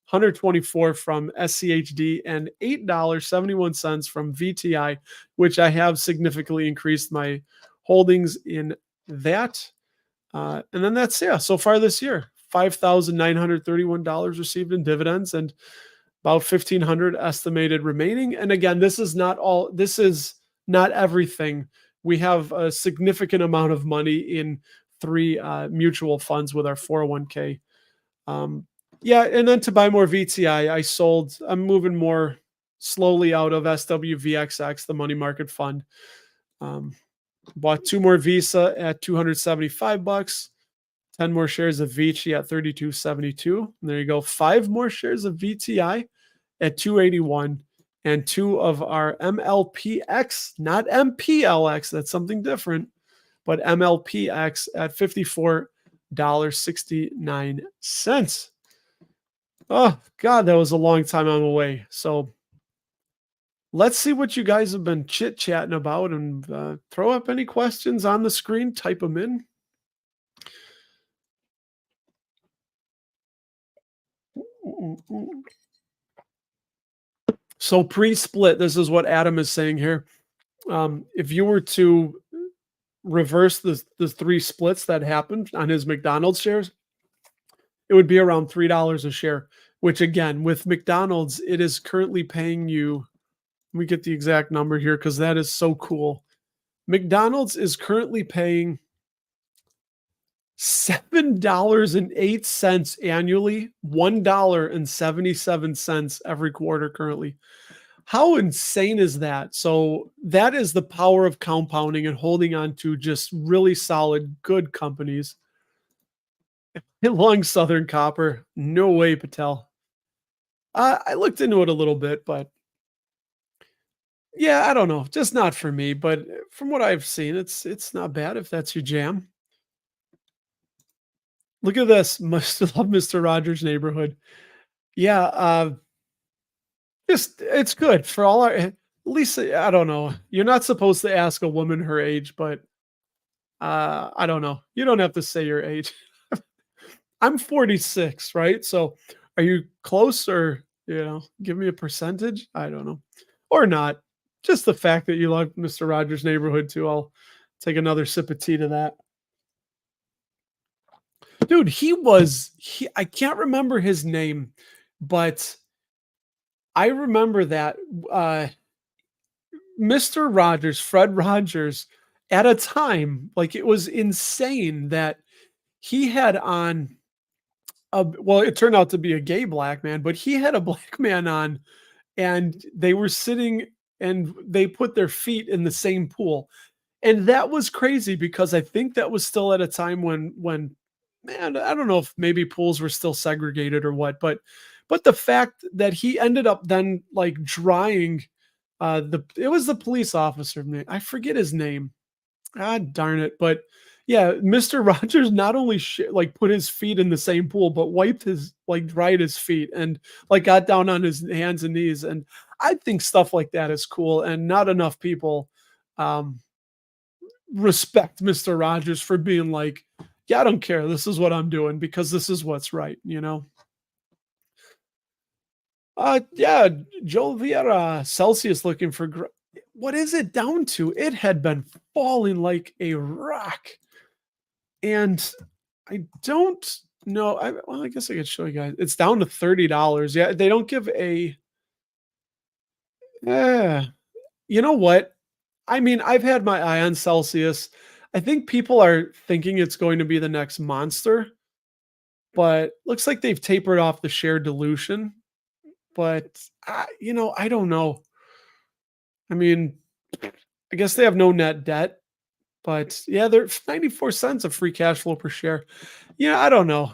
124 from SCHD, and $8.71 from VTI, which I have significantly increased my holdings in that. And then that's, yeah, so far this year, $5,931 received in dividends and about 1,500 estimated remaining. And again, this is not all, this is not everything. We have a significant amount of money in three mutual funds with our 401k. Yeah, and then to buy more VTI, I sold. I'm moving more slowly out of SWVXX, the money market fund. Um, Bought two more Visa at $275, 10 more shares of Vici at $32.72. And there you go. 5 more shares of VTI at $281, and 2 of our MLPX, not MPLX. That's something different, but MLPX at $54.69. Oh, God, that was a long time on the way. So let's see what you guys have been chit chatting about, and throw up any questions on the screen, type them in. So pre-split, this is what Adam is saying here. If you were to reverse the 3 splits that happened on his McDonald's shares, it would be around $3 a share, which again, with McDonald's, it is currently paying you. Let me get the exact number here because that is so cool. McDonald's is currently paying $7.08 annually, $1.77 every quarter currently. How insane is that? So that is the power of compounding and holding on to just really solid, good companies. Long Southern Copper, no way, Patel. I looked into it a little bit, but yeah, I don't know, just not for me. But from what I've seen, it's not bad if that's your jam. Look at this, must love Mr. Rogers' Neighborhood. Yeah, just it's good for all our. At least I don't know. You're not supposed to ask a woman her age, but I don't know. You don't have to say your age. I'm 46, right? So are you close, or, give me a percentage? I don't know. Or not. Just the fact that you like Mr. Rogers' Neighborhood too. I'll take another sip of tea to that. Dude, he I can't remember his name, but I remember that Mr. Rogers, Fred Rogers, at a time, like, it was insane that he had on well, it turned out to be a gay black man, but he had a black man on, and they were sitting and they put their feet in the same pool. And that was crazy because I think that was still at a time when man, I don't know if maybe pools were still segregated or what, but the fact that he ended up then like drying it was the police officer, man. I forget his name. Ah, darn it. But yeah, Mr. Rogers not only like put his feet in the same pool, but wiped his, like, dried his feet and like got down on his hands and knees. And I think stuff like that is cool. And not enough people um, respect Mr. Rogers for being like, Yeah, I don't care. This is what I'm doing because this is what's right, you know? Yeah, Joel Vieira, Celsius looking for what is it down to? It had been falling like a rock. And I don't know. Well, I guess I could show you guys. It's down to $30. Yeah, they don't give a yeah. You know what? I mean, I've had my eye on Celsius. I think people are thinking it's going to be the next monster, but looks like they've tapered off the share dilution. But I don't know. I mean, I guess they have no net debt, but yeah, they're 94 cents of free cash flow per share. Yeah, I don't know.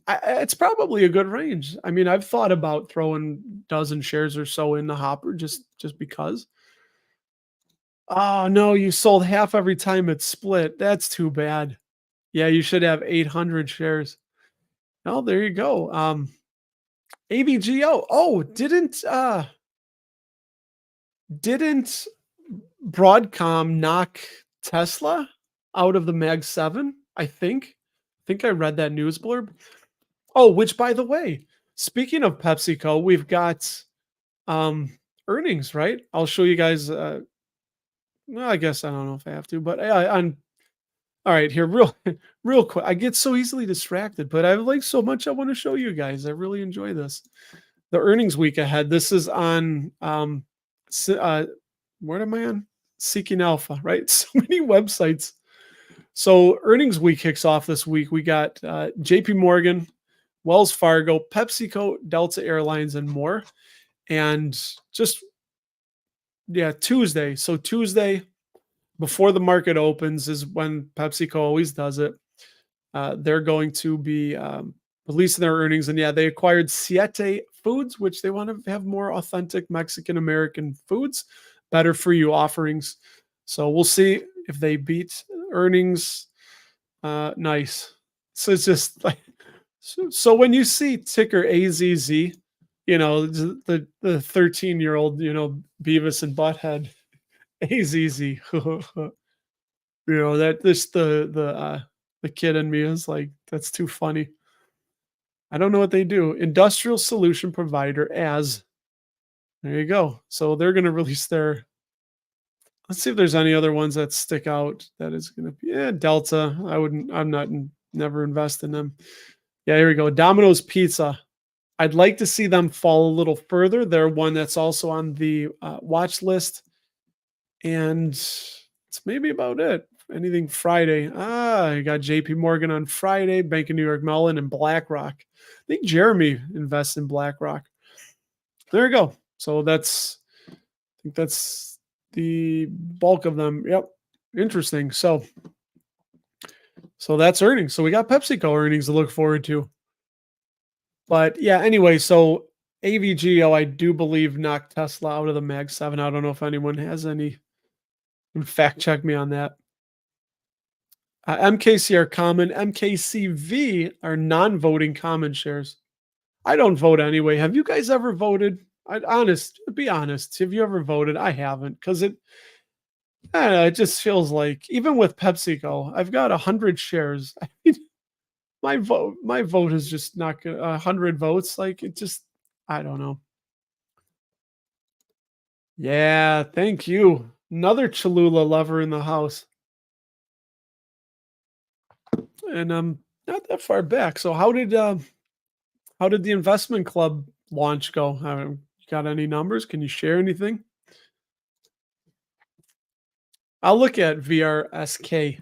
It's probably a good range. I mean, I've thought about throwing dozen shares or so in the hopper just because. Oh no, you sold half every time it split. That's too bad. Yeah, you should have 800 shares. Oh, there you go. AVGO. Oh, didn't Broadcom knock Tesla out of the Mag 7? I think. I think I read that news blurb. Oh, which by the way, speaking of PepsiCo, we've got earnings, right? I'll show you guys well, I guess I don't know if I have to, but on all right, here real quick. I get so easily distracted, but I like so much I want to show you guys. I really enjoy this. The earnings week ahead. This is on what am I on? Seeking Alpha, right? So many websites. So earnings week kicks off this week. We got JP Morgan, Wells Fargo, PepsiCo, Delta Airlines, and more. And just yeah, Tuesday. So Tuesday before the market opens is when PepsiCo always does it. They're going to be releasing their earnings, and yeah, they acquired Siete Foods, which they want to have more authentic Mexican American foods, better for you offerings. So we'll see if they beat earnings. Nice. So it's just like so when you see ticker AZZ, the 13-year-old, Beavis and Butthead AZZ. That this the kid in me is like, that's too funny. I don't know what they do. Industrial solution provider as there you go. So they're going to release their. Let's see if there's any other ones that stick out. That is going to be Delta. I wouldn't. I'm not. Never invest in them. Yeah, here we go. Domino's Pizza. I'd like to see them fall a little further. They're one that's also on the watch list, and it's maybe about it. Anything Friday? You got J.P. Morgan on Friday, Bank of New York Mellon, and BlackRock. I think Jeremy invests in BlackRock. There you go. So I think that's the bulk of them. Yep. Interesting. So that's earnings. So we got PepsiCo earnings to look forward to. But yeah, anyway, so AVGO, I do believe knocked Tesla out of the Mag 7. I don't know if anyone has any. Fact check me on that. MKC are common. MKCV are non-voting common shares. I don't vote anyway. Have you guys ever voted? Be honest. Have you ever voted? I haven't because I don't know, it just feels like even with PepsiCo, I've got 100 shares. I mean, my vote is just not good. 100 votes, like it just, I don't know. Yeah, thank you. Another Cholula lover in the house. And I'm not that far back. So how did the investment club launch go? Got any numbers? Can you share anything? I'll look at VRSK.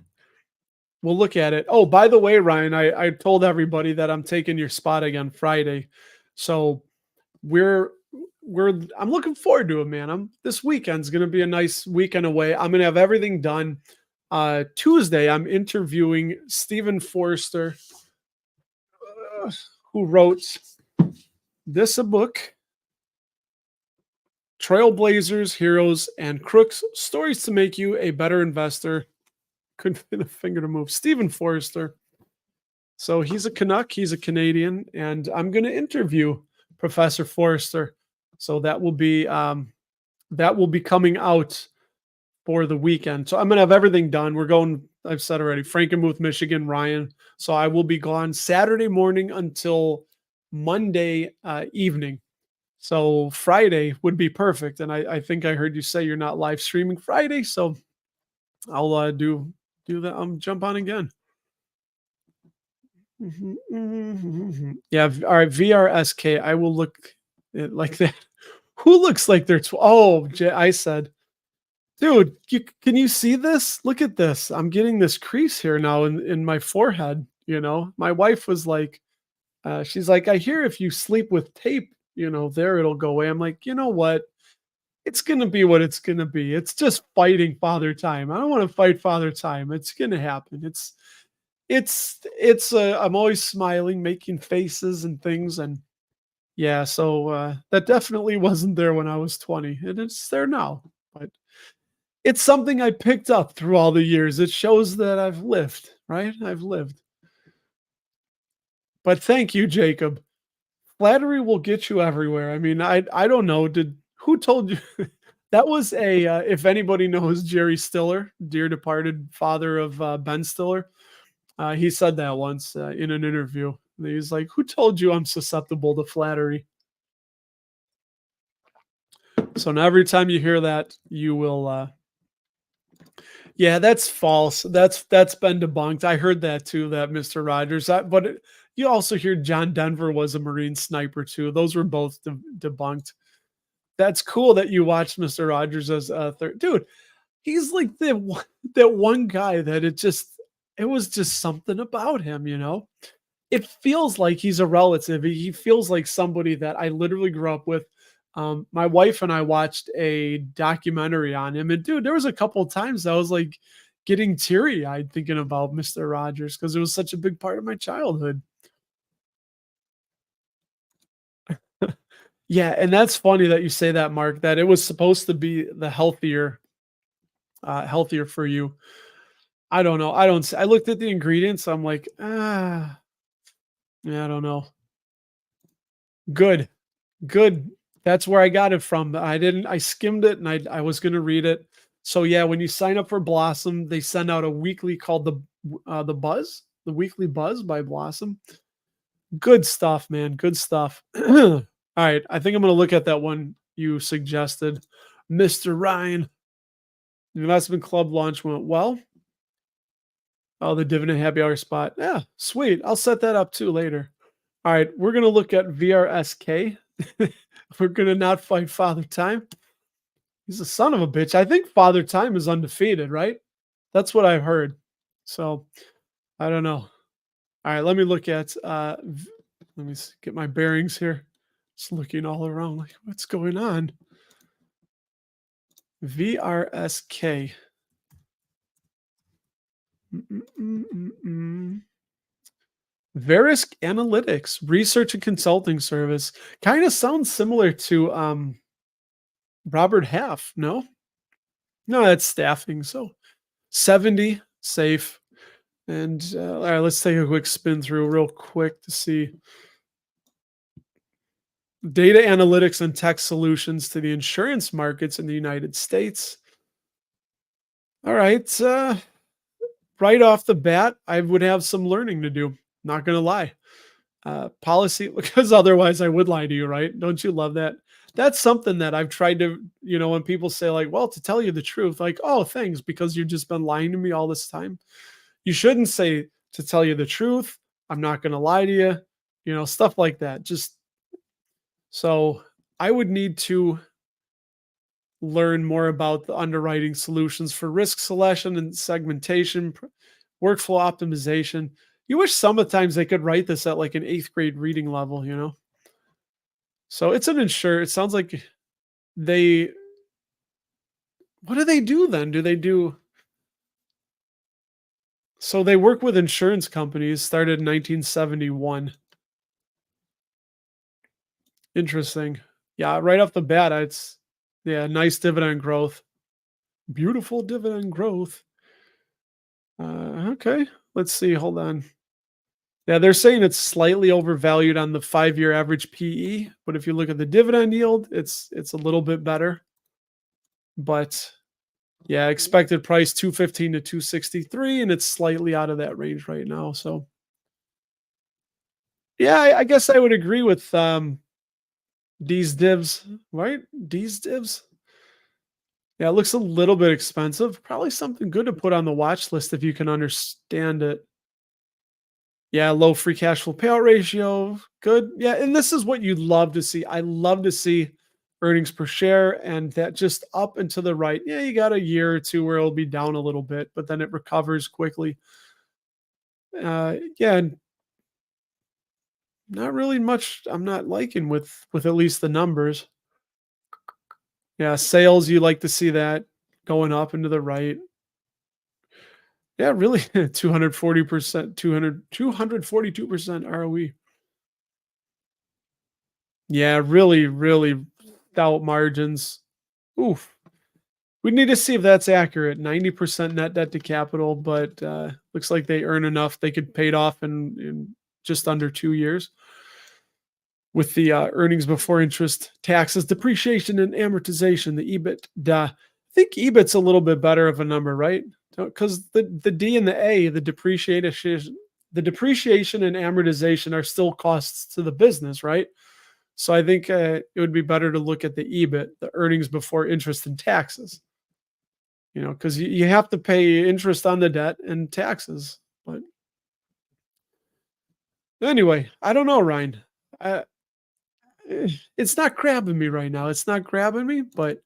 We'll look at it. Oh, by the way, Ryan, I told everybody that I'm taking your spot again Friday. So I'm looking forward to it, man. This weekend's gonna be a nice weekend away. I'm gonna have everything done. Tuesday, I'm interviewing Stephen Forrester, who wrote this a book, Trailblazers, Heroes, and Crooks: Stories to Make You a Better Investor. Couldn't fit a finger to move. Stephen Forrester. So he's a Canuck, he's a Canadian, and I'm going to interview Professor Forrester. So that will be coming out for the weekend. So I'm gonna have everything done. We're going, I've said already, Frankenmuth, Michigan, Ryan. So I will be gone Saturday morning until Monday evening. So Friday would be perfect. And I think I heard you say you're not live streaming Friday. So I'll do that. Jump on again. Mhm, mhm, mhm, mhm. Yeah. All right. VRSK. I will look like that. Who looks like they're? I said, dude, can you see this? Look at this. I'm getting this crease here now in my forehead. My wife was like, she's like, I hear if you sleep with tape, there it'll go away. I'm like, you know what? It's gonna be what it's gonna be. It's just fighting father time. I don't want to fight father time. It's gonna happen. I'm always smiling, making faces and things, and yeah, so that definitely wasn't there when I was 20, and it's there now. But it's something I picked up through all the years. It shows that I've lived, right? I've lived. But thank you, Jacob. Flattery will get you everywhere. I mean, I don't know. Who told you? That was if anybody knows Jerry Stiller, dear departed father of Ben Stiller, he said that once in an interview. He's like, "Who told you I'm susceptible to flattery?" So now every time you hear that, you will. Yeah, that's false. That's been debunked. I heard that too. That Mr. Rogers. You also hear John Denver was a Marine sniper too. Those were both debunked. That's cool that you watched Mr. Rogers as a third dude. He's like that one guy that it was just something about him. It feels like he's a relative. He feels like somebody that I literally grew up with. My wife and I watched a documentary on him, and dude, there was a couple of times I was like getting teary eyed thinking about Mr. Rogers because it was such a big part of my childhood. Yeah, and that's funny that you say that, Mark. That it was supposed to be the healthier for you. I don't know. I looked at the ingredients. I'm like, yeah, I don't know. Good. Good. That's where I got it from. I skimmed it and I was going to read it. So yeah, when you sign up for Blossom, they send out a weekly called the weekly buzz by Blossom. Good stuff, man. Good stuff. All right. I think I'm going to look at that one you suggested. Mr. Ryan, the investment club launch went well. Oh, the dividend happy hour spot. Yeah, sweet. I'll set that up too later. All right. We're going to look at VRSK. We're gonna not fight Father Time. He's a son of a bitch. I think Father Time is undefeated, right? That's what I've heard. So I don't know. All right, let me look at let me get my bearings here. Just looking all around like what's going on. VRSK. Verisk Analytics, research and consulting service. Kind of sounds similar to Robert Half, no? No, that's staffing. So 70, safe. And all right, let's take a quick spin through real quick to see data analytics and tech solutions to the insurance markets in the United States. All right. Right off the bat, I would have some learning to do. Not going to lie. Policy, because otherwise I would lie to you, right? Don't you love that? That's something that I've tried to, when people say, like, well, to tell you the truth, like, oh, thanks, because you've just been lying to me all this time. You shouldn't say to tell you the truth. I'm not going to lie to you, stuff like that. Just so I would need to learn more about the underwriting solutions for risk selection and segmentation, workflow optimization. You wish sometimes they could write this at like an 8th grade reading level. So it's an insure. It sounds like they, what do they do then? So they work with insurance companies, started in 1971. Interesting. Yeah, right off the bat, nice dividend growth. Beautiful dividend growth. Okay, let's see. Hold on. Yeah, they're saying it's slightly overvalued on the 5-year average PE, but if you look at the dividend yield, it's a little bit better. But Yeah, expected price 215 to 263, and it's slightly out of that range right now. So yeah, I guess I would agree with these divs, right? These divs. Yeah, it looks a little bit expensive. Probably something good to put on the watch list if you can understand it. Yeah, low free cash flow payout ratio. Good. Yeah, and this is what you'd love to see. I love to see earnings per share and that just up and to the right. Yeah, you got a year or two where it'll be down a little bit, but then it recovers quickly. Yeah, and not really much I'm not liking with at least the numbers. Yeah, sales, you like to see that going up and to the right. Yeah, really 240%, 242% ROE. Yeah, really, really stout margins. Oof. We need to see if that's accurate. 90% net debt to capital, but looks like they earn enough. They could pay it off in just under 2 years with the earnings before interest, taxes, depreciation, and amortization, the EBITDA. I think EBIT's a little bit better of a number, right? Because the D and the A, the depreciation and amortization are still costs to the business, right? So I think it would be better to look at the EBIT, the earnings before interest and taxes, because you have to pay interest on the debt and taxes. But anyway, I don't know, Ryan. Uh, it's not grabbing me right now. It's not grabbing me, but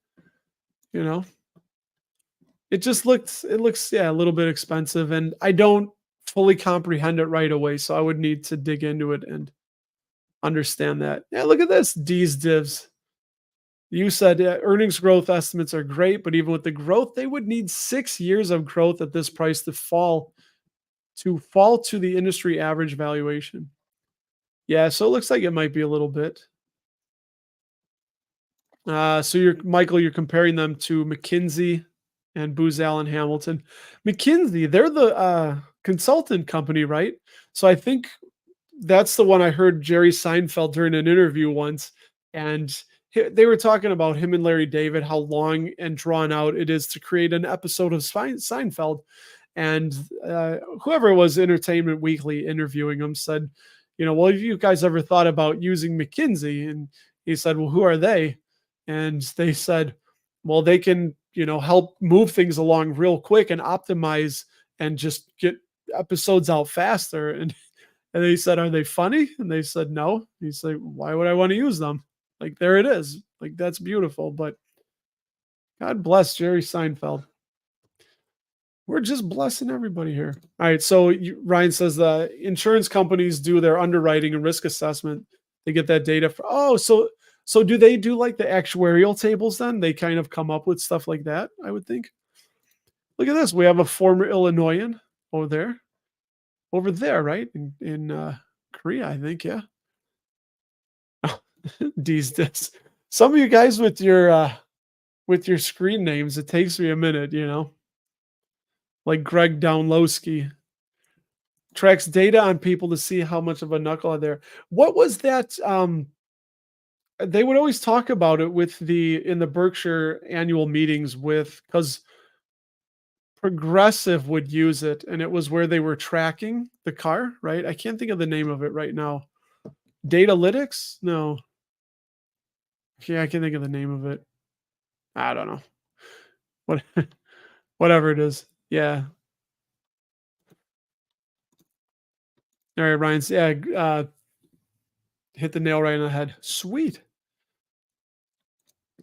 you know, it looks yeah, a little bit expensive, and I don't fully comprehend it right away. So I would need to dig into it and understand that. Yeah, look at this. D's divs. You said earnings growth estimates are great, but even with the growth, they would need 6 years of growth at this price to fall to the industry average valuation. Yeah, so it looks like it might be a little bit. So you're comparing them to McKinsey and Booz Allen Hamilton. McKinsey, they're the consultant company, right? So I think that's the one I heard Jerry Seinfeld during an interview once, and they were talking about him and Larry David, how long and drawn out it is to create an episode of Seinfeld. And whoever was Entertainment Weekly interviewing him said, well, have you guys ever thought about using McKinsey? And he said, well, who are they? And they said, well, they can, help move things along real quick and optimize and just get episodes out faster. And they said, are they funny? And they said, no. He's like, why would I want to use them? Like, there it is. Like, that's beautiful. But God bless Jerry Seinfeld. We're just blessing everybody here. All right. So Ryan says the insurance companies do their underwriting and risk assessment. They get that data. So do they do like the actuarial tables then? They kind of come up with stuff like that, I would think. Look at this. We have a former Illinoisan over there, right? In Korea, I think. Yeah. These days. Some of you guys with your screen names, it takes me a minute. Like Greg Downlowski tracks data on people to see how much of a knucklehead they're. What was that? They would always talk about it in the Berkshire annual meetings because Progressive would use it, and it was where they were tracking the car, right? I can't think of the name of it right now. Datalytics? No. Yeah, I can think of the name of it. I don't know. What whatever it is. Yeah. All right, Ryan's hit the nail right on the head. Sweet.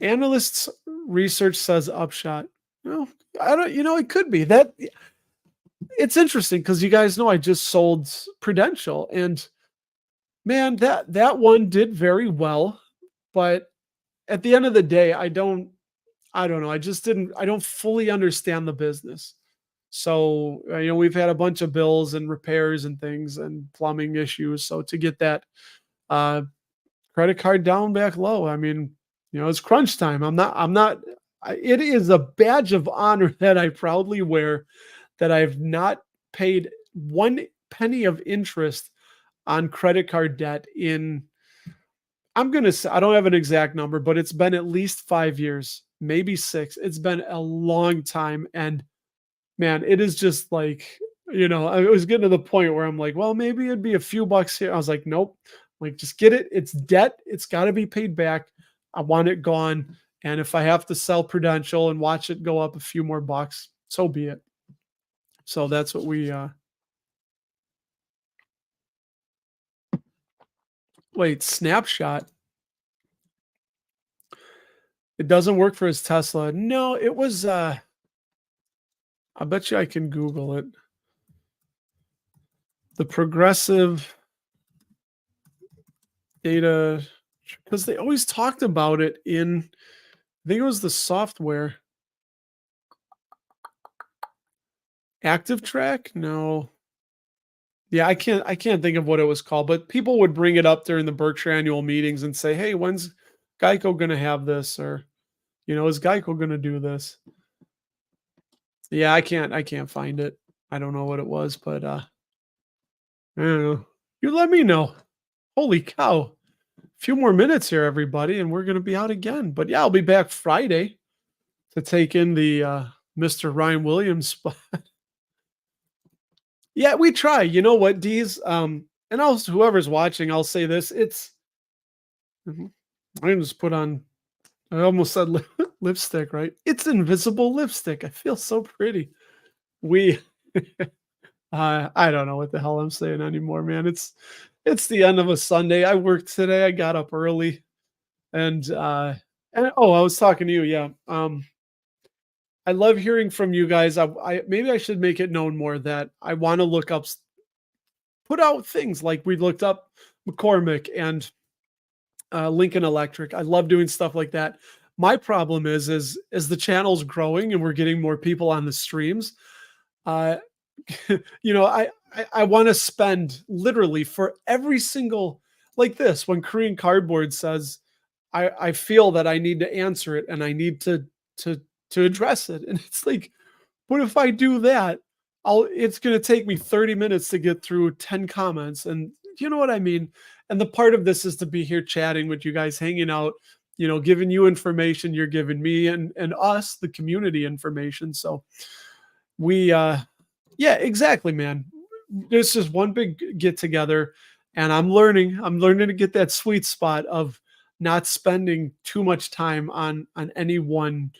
Analysts research says upshot. No, I don't, it could be that. It's interesting because you guys know I just sold Prudential, and man, that one did very well. But at the end of the day, I don't know. I don't fully understand the business. So, we've had a bunch of bills and repairs and things and plumbing issues. So to get that uh, credit card down back low, I mean, it's crunch time. It is a badge of honor that I proudly wear that I've not paid one penny of interest on credit card debt I'm going to say, I don't have an exact number, but it's been at least 5 years. maybe 6. It's been a long time, and man, it is just like, I was getting to the point where I'm like, well, maybe it'd be a few bucks here. I was like, nope. Like, just get it. It's debt. It's got to be paid back. I want it gone. And if I have to sell Prudential and watch it go up a few more bucks, so be it. So that's what we wait, snapshot. It doesn't work for his Tesla. No, it was I bet you I can Google it. The progressive data, because they always talked about it in, I think it was the software. Active Track? No. Yeah, I can't think of what it was called, but people would bring it up during the Berkshire annual meetings and say, "Hey, when's Geico gonna have this?" Or, "Is Geico gonna do this?" Yeah, I can't find it. I don't know what it was, but I don't know. You let me know. Holy cow. A few more minutes here, everybody, and we're gonna be out again. But yeah, I'll be back Friday to take in the Mr. Ryan Williams spot. Yeah, we try. You know what, D's? And also whoever's watching, I'll say this. It's Mhm. I can just put on, I almost said lipstick, right? It's invisible lipstick. I feel so pretty. We I don't know what the hell I'm saying anymore, man. It's the end of a Sunday. I worked today. I got up early and oh, I was talking to you, yeah. I love hearing from you guys. I maybe I should make it known more that I want to look up put out things like we looked up McCormick and Lincoln Electric. I love doing stuff like that. My problem is as the channel's growing and we're getting more people on the streams, uh, I want to spend literally for every single, like this when Korean Cardboard says, I feel that I need to answer it and I need to to address it, and it's like, what if I do that? It's going to take me 30 minutes to get through 10 comments. And you know what I mean? And the part of this is to be here chatting with you guys, hanging out, giving you information, you're giving me and us, the community, information. So we yeah, exactly, man. It's just one big get together, and I'm learning to get that sweet spot of not spending too much time on any one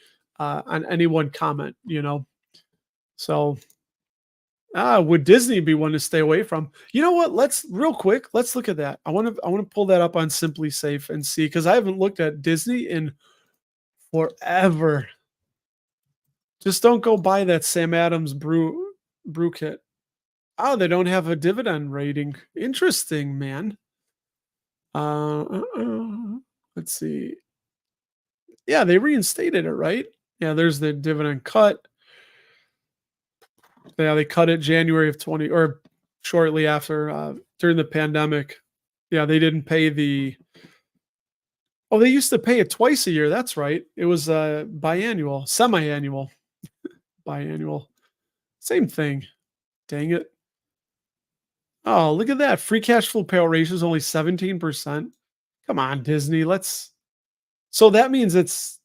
comment, So would Disney be one to stay away from? You know what? Let's real quick. Let's look at that. I want to pull that up on Simply Safe and see, because I haven't looked at Disney in forever. Just don't go buy that Sam Adams brew kit. Oh, they don't have a dividend rating. Interesting, man. Let's see. Yeah, they reinstated it, right? Yeah, there's the dividend cut. Yeah, they cut it January of 20, or shortly after, during the pandemic. Yeah, they didn't pay the. Oh, they used to pay it twice a year. That's right. It was biannual, semi-annual, biannual. Same thing. Dang it. Oh, look at that. Free cash flow payout ratio is only 17%. Come on, Disney. So that means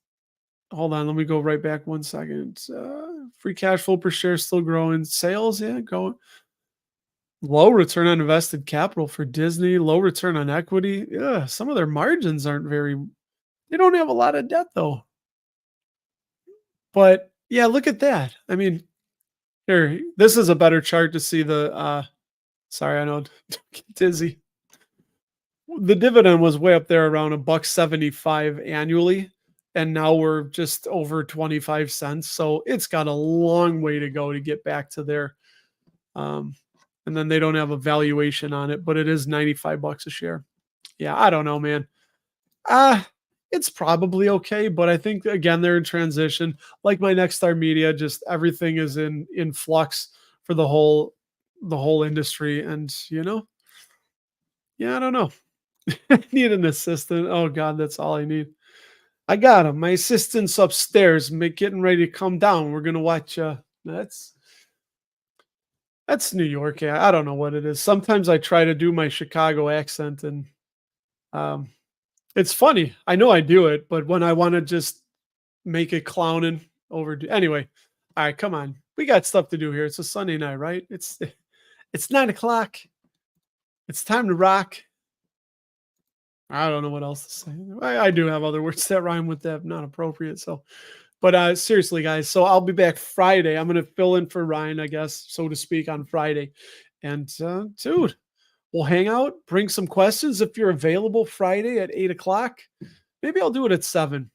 hold on. Let me go right back 1 second. Free cash flow per share still growing. Sales, yeah, going. Low return on invested capital for Disney, low return on equity. Yeah, some of their margins aren't they don't have a lot of debt though. But yeah, look at that. I mean, here, this is a better chart to see sorry, I know, don't get dizzy. The dividend was way up there around a buck 75 annually, and now we're just over 25 cents. So it's got a long way to go to get back to there. And then they don't have a valuation on it, but it is 95 bucks a share. Yeah, I don't know, man. It's probably okay, but I think again they're in transition. Like my Next Star Media, just everything is in flux for the whole industry, and yeah, I don't know. I need an assistant. Oh God, that's all I need. I got him. My assistant's upstairs, getting ready to come down. We're gonna watch. That's New York. Yeah, I don't know what it is. Sometimes I try to do my Chicago accent, and um, it's funny. I know I do it, but when I want to just make it clowning overdue. Anyway, all right, come on. We got stuff to do here. It's a Sunday night, right? It's 9 o'clock. It's time to rock. I don't know what else to say. I do have other words that rhyme with that, not appropriate. So, but seriously, guys. So I'll be back Friday. I'm gonna fill in for Ryan, I guess, so to speak, on Friday. And dude, we'll hang out, bring some questions if you're available Friday at 8 o'clock. Maybe I'll do it at 7.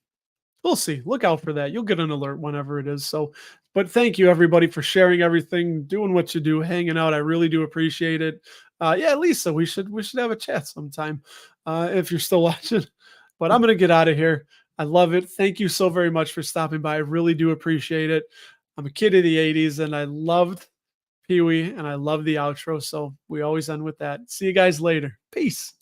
We'll see. Look out for that. You'll get an alert whenever it is. So, but thank you everybody for sharing everything, doing what you do, hanging out. I really do appreciate it. Yeah, Lisa, we should have a chat sometime if you're still watching. But I'm gonna get out of here. I love it. Thank you so very much for stopping by. I really do appreciate it. I'm a kid of the 80s and I loved Pee Wee and I love the outro. So we always end with that. See you guys later. Peace.